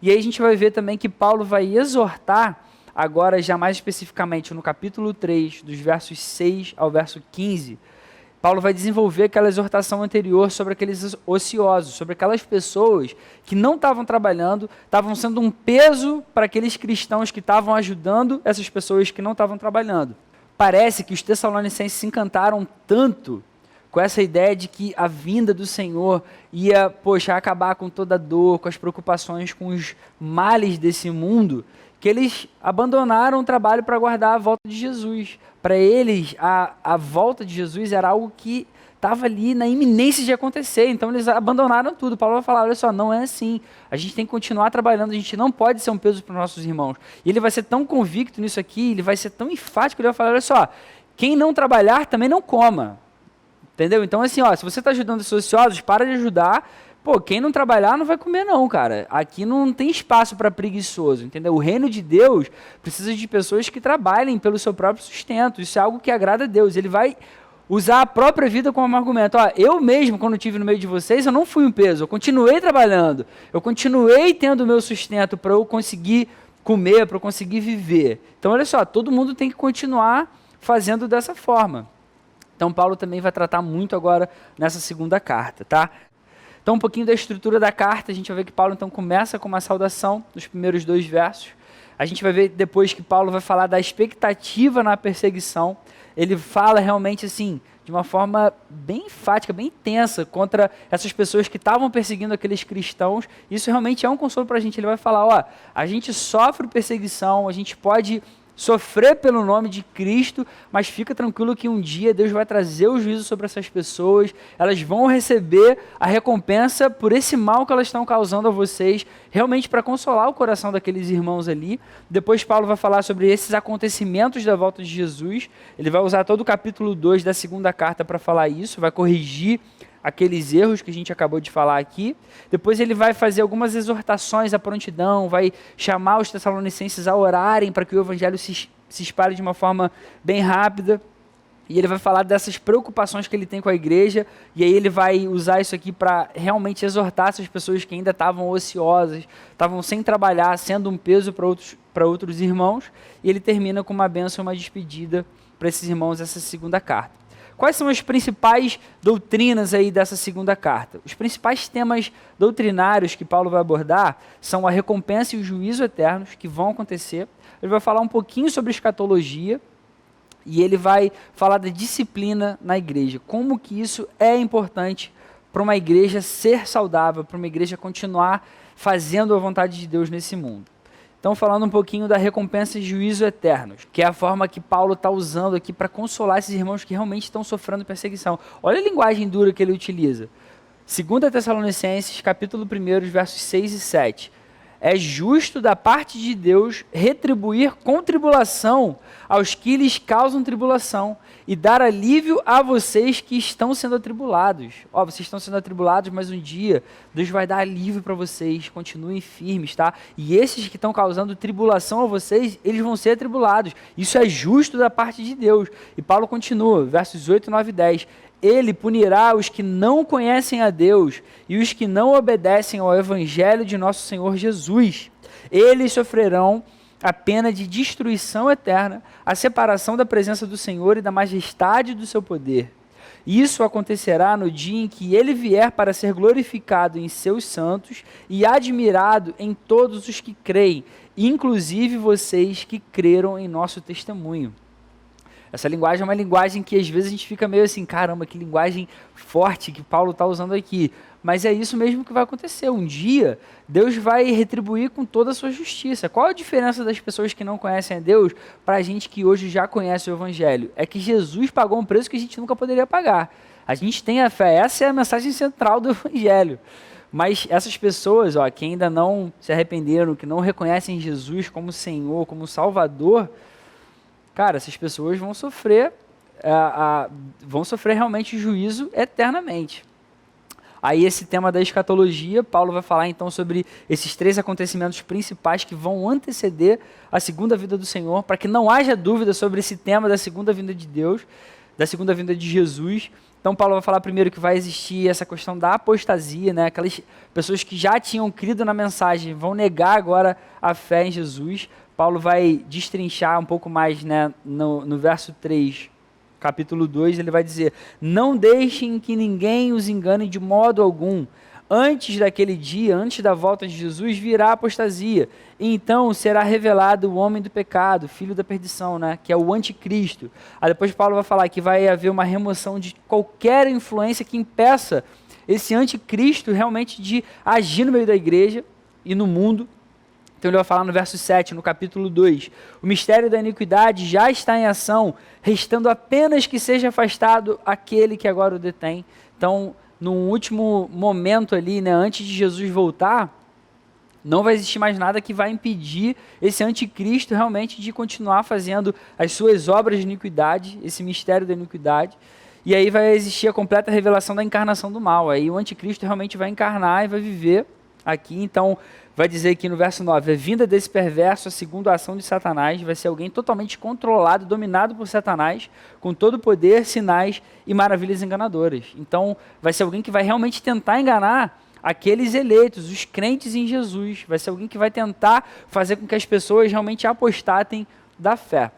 E aí a gente vai ver também que Paulo vai exortar, agora já mais especificamente no capítulo 3, dos versos 6 ao verso 15, Paulo vai desenvolver aquela exortação anterior sobre aqueles ociosos, sobre aquelas pessoas que não estavam trabalhando, estavam sendo um peso para aqueles cristãos que estavam ajudando essas pessoas que não estavam trabalhando. Parece que os tessalonicenses se encantaram tanto com essa ideia de que a vinda do Senhor ia, acabar com toda a dor, com as preocupações, com os males desse mundo, que eles abandonaram o trabalho para aguardar a volta de Jesus. Para eles, a volta de Jesus era algo que estava ali na iminência de acontecer, então eles abandonaram tudo. Paulo vai falar, olha só, não é assim, a gente tem que continuar trabalhando, a gente não pode ser um peso para os nossos irmãos. E ele vai ser tão convicto nisso aqui, ele vai ser tão enfático, ele vai falar, olha só, quem não trabalhar também não coma. Entendeu? Então, assim, ó, se você está ajudando os ociosos, para de ajudar. Pô, quem não trabalhar não vai comer não, cara. Aqui não tem espaço para preguiçoso, entendeu? O reino de Deus precisa de pessoas que trabalhem pelo seu próprio sustento. Isso é algo que agrada a Deus. Ele vai usar a própria vida como argumento. Ó, eu mesmo, quando estive no meio de vocês, eu não fui um peso. Eu continuei trabalhando. Eu continuei tendo o meu sustento para eu conseguir comer, para eu conseguir viver. Então, olha só, todo mundo tem que continuar fazendo dessa forma. Então, Paulo também vai tratar muito agora nessa segunda carta, tá? Então, um pouquinho da estrutura da carta, a gente vai ver que Paulo, então, começa com uma saudação nos primeiros 2 versos. A gente vai ver depois que Paulo vai falar da expectativa na perseguição. Ele fala realmente, assim, de uma forma bem enfática, bem intensa, contra essas pessoas que estavam perseguindo aqueles cristãos. Isso realmente é um consolo para a gente. Ele vai falar, ó, a gente sofre perseguição, a gente pode sofrer pelo nome de Cristo, mas fica tranquilo que um dia Deus vai trazer o juízo sobre essas pessoas, elas vão receber a recompensa por esse mal que elas estão causando a vocês, realmente para consolar o coração daqueles irmãos ali. Depois Paulo vai falar sobre esses acontecimentos da volta de Jesus, ele vai usar todo o capítulo 2 da segunda carta para falar isso, vai corrigir aqueles erros que a gente acabou de falar aqui. Depois ele vai fazer algumas exortações à prontidão, vai chamar os tessalonicenses a orarem para que o evangelho se espalhe de uma forma bem rápida. E ele vai falar dessas preocupações que ele tem com a igreja, e aí ele vai usar isso aqui para realmente exortar essas pessoas que ainda estavam ociosas, estavam sem trabalhar, sendo um peso para outros irmãos, e ele termina com uma bênção, uma despedida para esses irmãos, essa segunda carta. Quais são as principais doutrinas aí dessa segunda carta? Os principais temas doutrinários que Paulo vai abordar são a recompensa e o juízo eternos que vão acontecer. Ele vai falar um pouquinho sobre escatologia e ele vai falar da disciplina na igreja. Como que isso é importante para uma igreja ser saudável, para uma igreja continuar fazendo a vontade de Deus nesse mundo. Então, falando um pouquinho da recompensa e juízo eternos, que é a forma que Paulo está usando aqui para consolar esses irmãos que realmente estão sofrendo perseguição. Olha a linguagem dura que ele utiliza. 2 Tessalonicenses, capítulo 1, versos 6 e 7. É justo da parte de Deus retribuir com tribulação aos que lhes causam tribulação e dar alívio a vocês que estão sendo atribulados. Ó, vocês estão sendo atribulados, mas um dia Deus vai dar alívio para vocês, continuem firmes, tá? E esses que estão causando tribulação a vocês, eles vão ser atribulados. Isso é justo da parte de Deus. E Paulo continua, versos 8, 9 e 10. Ele punirá os que não conhecem a Deus e os que não obedecem ao evangelho de nosso Senhor Jesus. Eles sofrerão a pena de destruição eterna, a separação da presença do Senhor e da majestade do seu poder. Isso acontecerá no dia em que ele vier para ser glorificado em seus santos e admirado em todos os que creem, inclusive vocês que creram em nosso testemunho. Essa linguagem é uma linguagem que às vezes a gente fica meio assim, caramba, que linguagem forte que Paulo está usando aqui. Mas é isso mesmo que vai acontecer. Um dia, Deus vai retribuir com toda a sua justiça. Qual a diferença das pessoas que não conhecem a Deus para a gente que hoje já conhece o Evangelho? É que Jesus pagou um preço que a gente nunca poderia pagar. A gente tem a fé, essa é a mensagem central do Evangelho. Mas essas pessoas, ó, que ainda não se arrependeram, que não reconhecem Jesus como Senhor, como Salvador, cara, essas pessoas vão sofrer realmente juízo eternamente. Aí esse tema da escatologia, Paulo vai falar então sobre esses 3 acontecimentos principais que vão anteceder a segunda vinda do Senhor, para que não haja dúvida sobre esse tema da segunda vinda de Deus, da segunda vinda de Jesus. Então Paulo vai falar primeiro que vai existir essa questão da apostasia, né? Aquelas pessoas que já tinham crido na mensagem vão negar agora a fé em Jesus. Paulo vai destrinchar um pouco mais, né, no verso 3, capítulo 2, ele vai dizer: não deixem que ninguém os engane de modo algum. Antes daquele dia, antes da volta de Jesus, virá a apostasia. E então será revelado o homem do pecado, filho da perdição, né, que é o anticristo. Aí depois Paulo vai falar que vai haver uma remoção de qualquer influência que impeça esse anticristo realmente de agir no meio da igreja e no mundo. Então ele vai falar no verso 7, no capítulo 2, o mistério da iniquidade já está em ação, restando apenas que seja afastado aquele que agora o detém. Então, no último momento ali, né, antes de Jesus voltar, não vai existir mais nada que vai impedir esse anticristo realmente de continuar fazendo as suas obras de iniquidade, esse mistério da iniquidade. E aí vai existir a completa revelação da encarnação do mal. Aí o anticristo realmente vai encarnar e vai viver aqui. Então, vai dizer aqui no verso 9, a vinda desse perverso, a segunda ação de Satanás, vai ser alguém totalmente controlado, dominado por Satanás, com todo o poder, sinais e maravilhas enganadoras. Então, vai ser alguém que vai realmente tentar enganar aqueles eleitos, os crentes em Jesus. Vai ser alguém que vai tentar fazer com que as pessoas realmente apostatem da fé.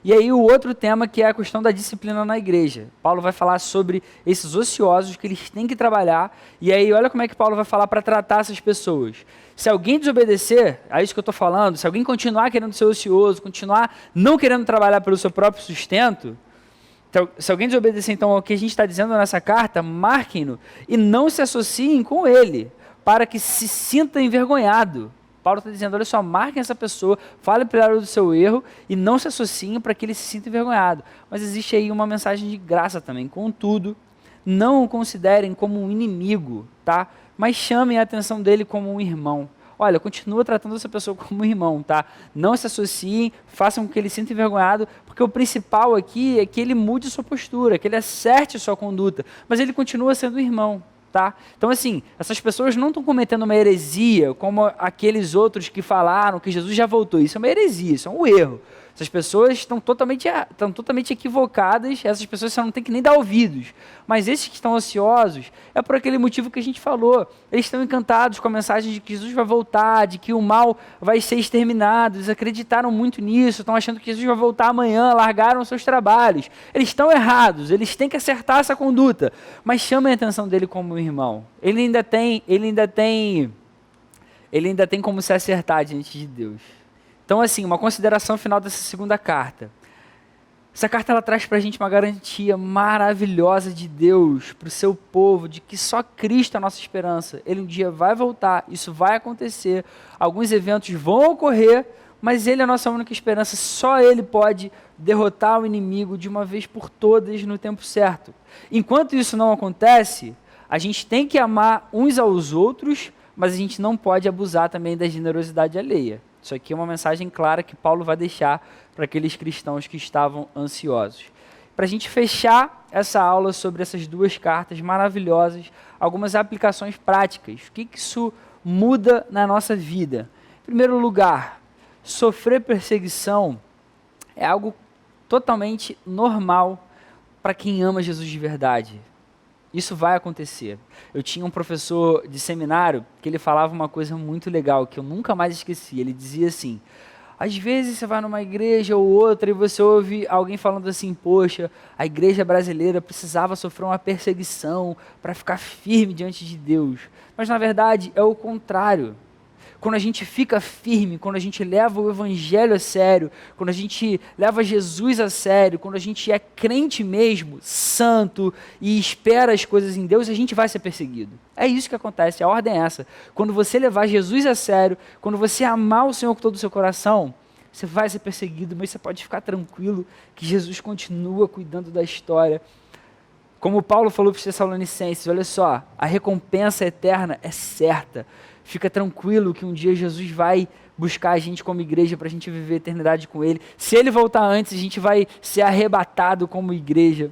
E aí o outro tema que é a questão da disciplina na igreja. Paulo vai falar sobre esses ociosos que eles têm que trabalhar. E aí olha como é que Paulo vai falar para tratar essas pessoas. Se alguém desobedecer, é isso que eu estou falando, se alguém continuar querendo ser ocioso, continuar não querendo trabalhar pelo seu próprio sustento, então, se alguém desobedecer então ao que a gente está dizendo nessa carta, marquem-no e não se associem com ele, para que se sinta envergonhado. Paulo está dizendo, olha só, marquem essa pessoa, fale para ela do seu erro e não se associem para que ele se sinta envergonhado. Mas existe aí uma mensagem de graça também. Contudo, não o considerem como um inimigo, tá? Mas chamem a atenção dele como um irmão. Olha, continua tratando essa pessoa como um irmão, tá? Não se associem, façam com que ele se sinta envergonhado, porque o principal aqui é que ele mude sua postura, que ele acerte sua conduta, mas ele continua sendo um irmão, tá? Então, assim, essas pessoas não estão cometendo uma heresia, como aqueles outros que falaram que Jesus já voltou. Isso é uma heresia, isso é um erro. Essas pessoas estão totalmente equivocadas, essas pessoas você não tem que nem dar ouvidos. Mas esses que estão ansiosos, é por aquele motivo que a gente falou. Eles estão encantados com a mensagem de que Jesus vai voltar, de que o mal vai ser exterminado. Eles acreditaram muito nisso, estão achando que Jesus vai voltar amanhã, largaram seus trabalhos. Eles estão errados, eles têm que acertar essa conduta. Mas chamem a atenção dele como um irmão. Ele ainda tem como se acertar diante de Deus. Então, assim, uma consideração final dessa segunda carta. Essa carta ela traz para a gente uma garantia maravilhosa de Deus, para o seu povo, de que só Cristo é a nossa esperança. Ele um dia vai voltar, isso vai acontecer, alguns eventos vão ocorrer, mas Ele é a nossa única esperança, só Ele pode derrotar o inimigo de uma vez por todas no tempo certo. Enquanto isso não acontece, a gente tem que amar uns aos outros, mas a gente não pode abusar também da generosidade alheia. Isso aqui é uma mensagem clara que Paulo vai deixar para aqueles cristãos que estavam ansiosos. Para a gente fechar essa aula sobre essas duas cartas maravilhosas, algumas aplicações práticas. O que isso muda na nossa vida? Em primeiro lugar, sofrer perseguição é algo totalmente normal para quem ama Jesus de verdade. Isso vai acontecer. Eu tinha um professor de seminário que ele falava uma coisa muito legal, que eu nunca mais esqueci. Ele dizia assim, às vezes você vai numa igreja ou outra e você ouve alguém falando assim, poxa, a igreja brasileira precisava sofrer uma perseguição para ficar firme diante de Deus. Mas na verdade é o contrário. Quando a gente fica firme, quando a gente leva o evangelho a sério, quando a gente leva Jesus a sério, quando a gente é crente mesmo, santo e espera as coisas em Deus, a gente vai ser perseguido. É isso que acontece, a ordem é essa. Quando você levar Jesus a sério, quando você amar o Senhor com todo o seu coração, você vai ser perseguido, mas você pode ficar tranquilo que Jesus continua cuidando da história. Como Paulo falou para os Tessalonicenses, olha só, a recompensa eterna é certa. Fica tranquilo que um dia Jesus vai buscar a gente como igreja para a gente viver a eternidade com Ele. Se Ele voltar antes, a gente vai ser arrebatado como igreja.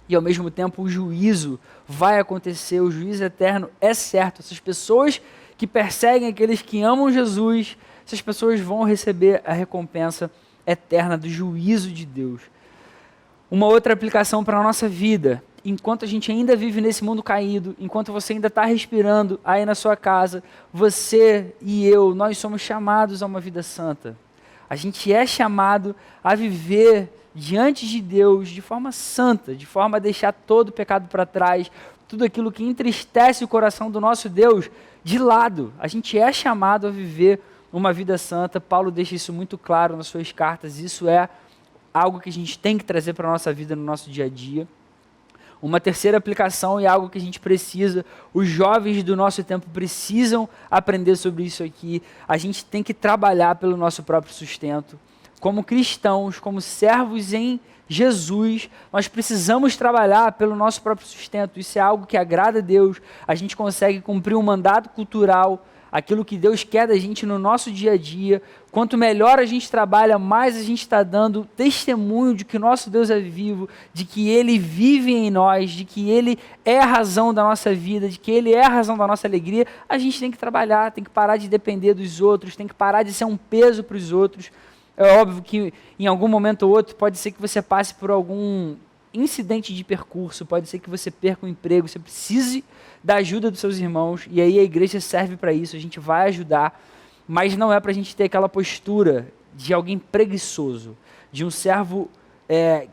E ao mesmo tempo o juízo vai acontecer, o juízo eterno é certo. Essas pessoas que perseguem aqueles que amam Jesus, essas pessoas vão receber a recompensa eterna do juízo de Deus. Uma outra aplicação para a nossa vida, enquanto a gente ainda vive nesse mundo caído, enquanto você ainda está respirando aí na sua casa, você e eu, nós somos chamados a uma vida santa. A gente é chamado a viver diante de Deus de forma santa, de forma a deixar todo o pecado para trás, tudo aquilo que entristece o coração do nosso Deus de lado. A gente é chamado a viver uma vida santa. Paulo deixa isso muito claro nas suas cartas. Isso é algo que a gente tem que trazer para a nossa vida no nosso dia a dia. Uma terceira aplicação e algo que a gente precisa, os jovens do nosso tempo precisam aprender sobre isso aqui. A gente tem que trabalhar pelo nosso próprio sustento. Como cristãos, como servos em Jesus, nós precisamos trabalhar pelo nosso próprio sustento. Isso é algo que agrada a Deus. A gente consegue cumprir um mandato cultural, aquilo que Deus quer da gente no nosso dia a dia. Quanto melhor a gente trabalha, mais a gente está dando testemunho de que o nosso Deus é vivo, de que Ele vive em nós, de que Ele é a razão da nossa vida, de que Ele é a razão da nossa alegria. A gente tem que trabalhar, tem que parar de depender dos outros, tem que parar de ser um peso para os outros. É óbvio que em algum momento ou outro pode ser que você passe por algum incidente de percurso, pode ser que você perca o emprego, você precise da ajuda dos seus irmãos, e aí a igreja serve para isso, a gente vai ajudar, mas não é para a gente ter aquela postura de alguém preguiçoso, de um servo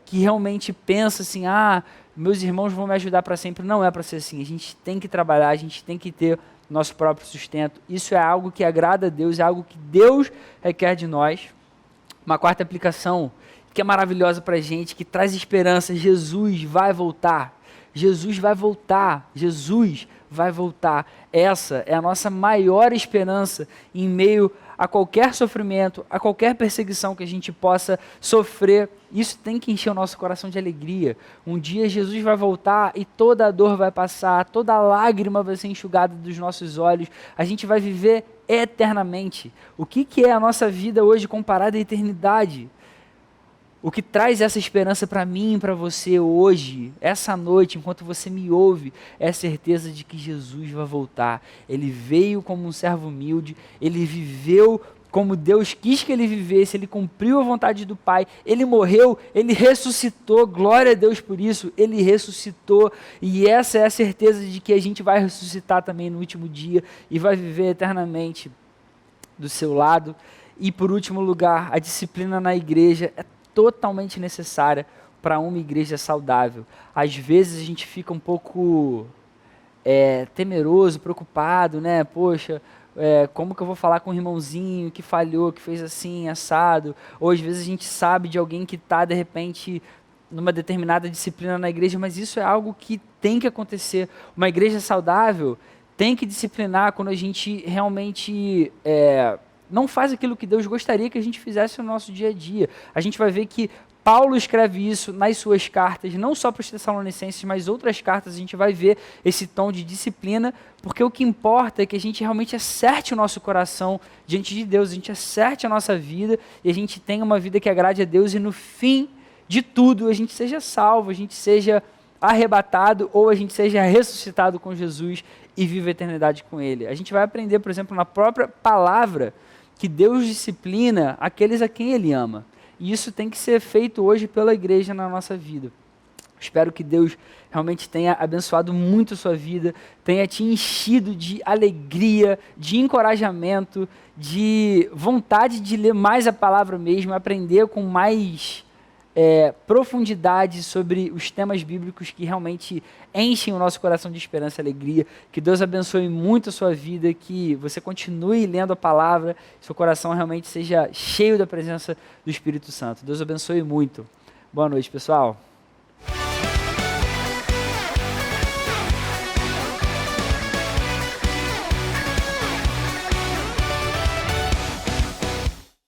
que realmente pensa assim, meus irmãos vão me ajudar para sempre. Não é para ser assim, a gente tem que trabalhar, a gente tem que ter nosso próprio sustento. Isso é algo que agrada a Deus, é algo que Deus requer de nós. Uma quarta aplicação que é maravilhosa para a gente, que traz esperança: Jesus vai voltar. Jesus vai voltar. Jesus vai voltar. Essa é a nossa maior esperança em meio a qualquer sofrimento, a qualquer perseguição que a gente possa sofrer. Isso tem que encher o nosso coração de alegria. Um dia Jesus vai voltar e toda a dor vai passar, toda a lágrima vai ser enxugada dos nossos olhos. A gente vai viver eternamente. O que é a nossa vida hoje comparada à eternidade? O que traz essa esperança para mim e para você hoje, essa noite, enquanto você me ouve, é a certeza de que Jesus vai voltar. Ele veio como um servo humilde, ele viveu como Deus quis que ele vivesse, ele cumpriu a vontade do Pai, ele morreu, ele ressuscitou, glória a Deus por isso, ele ressuscitou, e essa é a certeza de que a gente vai ressuscitar também no último dia e vai viver eternamente do seu lado. E por último lugar, a disciplina na igreja é totalmente necessária para uma igreja saudável. Às vezes a gente fica um pouco temeroso, preocupado, né? Poxa, como que eu vou falar com um irmãozinho que falhou, que fez assim, assado? Ou às vezes a gente sabe de alguém que está, de repente, numa determinada disciplina na igreja, mas isso é algo que tem que acontecer. Uma igreja saudável tem que disciplinar quando a gente realmente não faz aquilo que Deus gostaria que a gente fizesse no nosso dia a dia. A gente vai ver que Paulo escreve isso nas suas cartas, não só para os Tessalonicenses, mas outras cartas a gente vai ver esse tom de disciplina, porque o que importa é que a gente realmente acerte o nosso coração diante de Deus, a gente acerte a nossa vida e a gente tenha uma vida que agrade a Deus e no fim de tudo a gente seja salvo, a gente seja arrebatado ou a gente seja ressuscitado com Jesus e viva a eternidade com Ele. A gente vai aprender, por exemplo, na própria palavra, que Deus disciplina aqueles a quem Ele ama. E isso tem que ser feito hoje pela igreja na nossa vida. Espero que Deus realmente tenha abençoado muito a sua vida, tenha te enchido de alegria, de encorajamento, de vontade de ler mais a palavra mesmo, aprender com mais profundidade sobre os temas bíblicos que realmente enchem o nosso coração de esperança e alegria. Que Deus abençoe muito a sua vida, que você continue lendo a palavra, seu coração realmente seja cheio da presença do Espírito Santo. Deus abençoe muito. Boa noite, pessoal.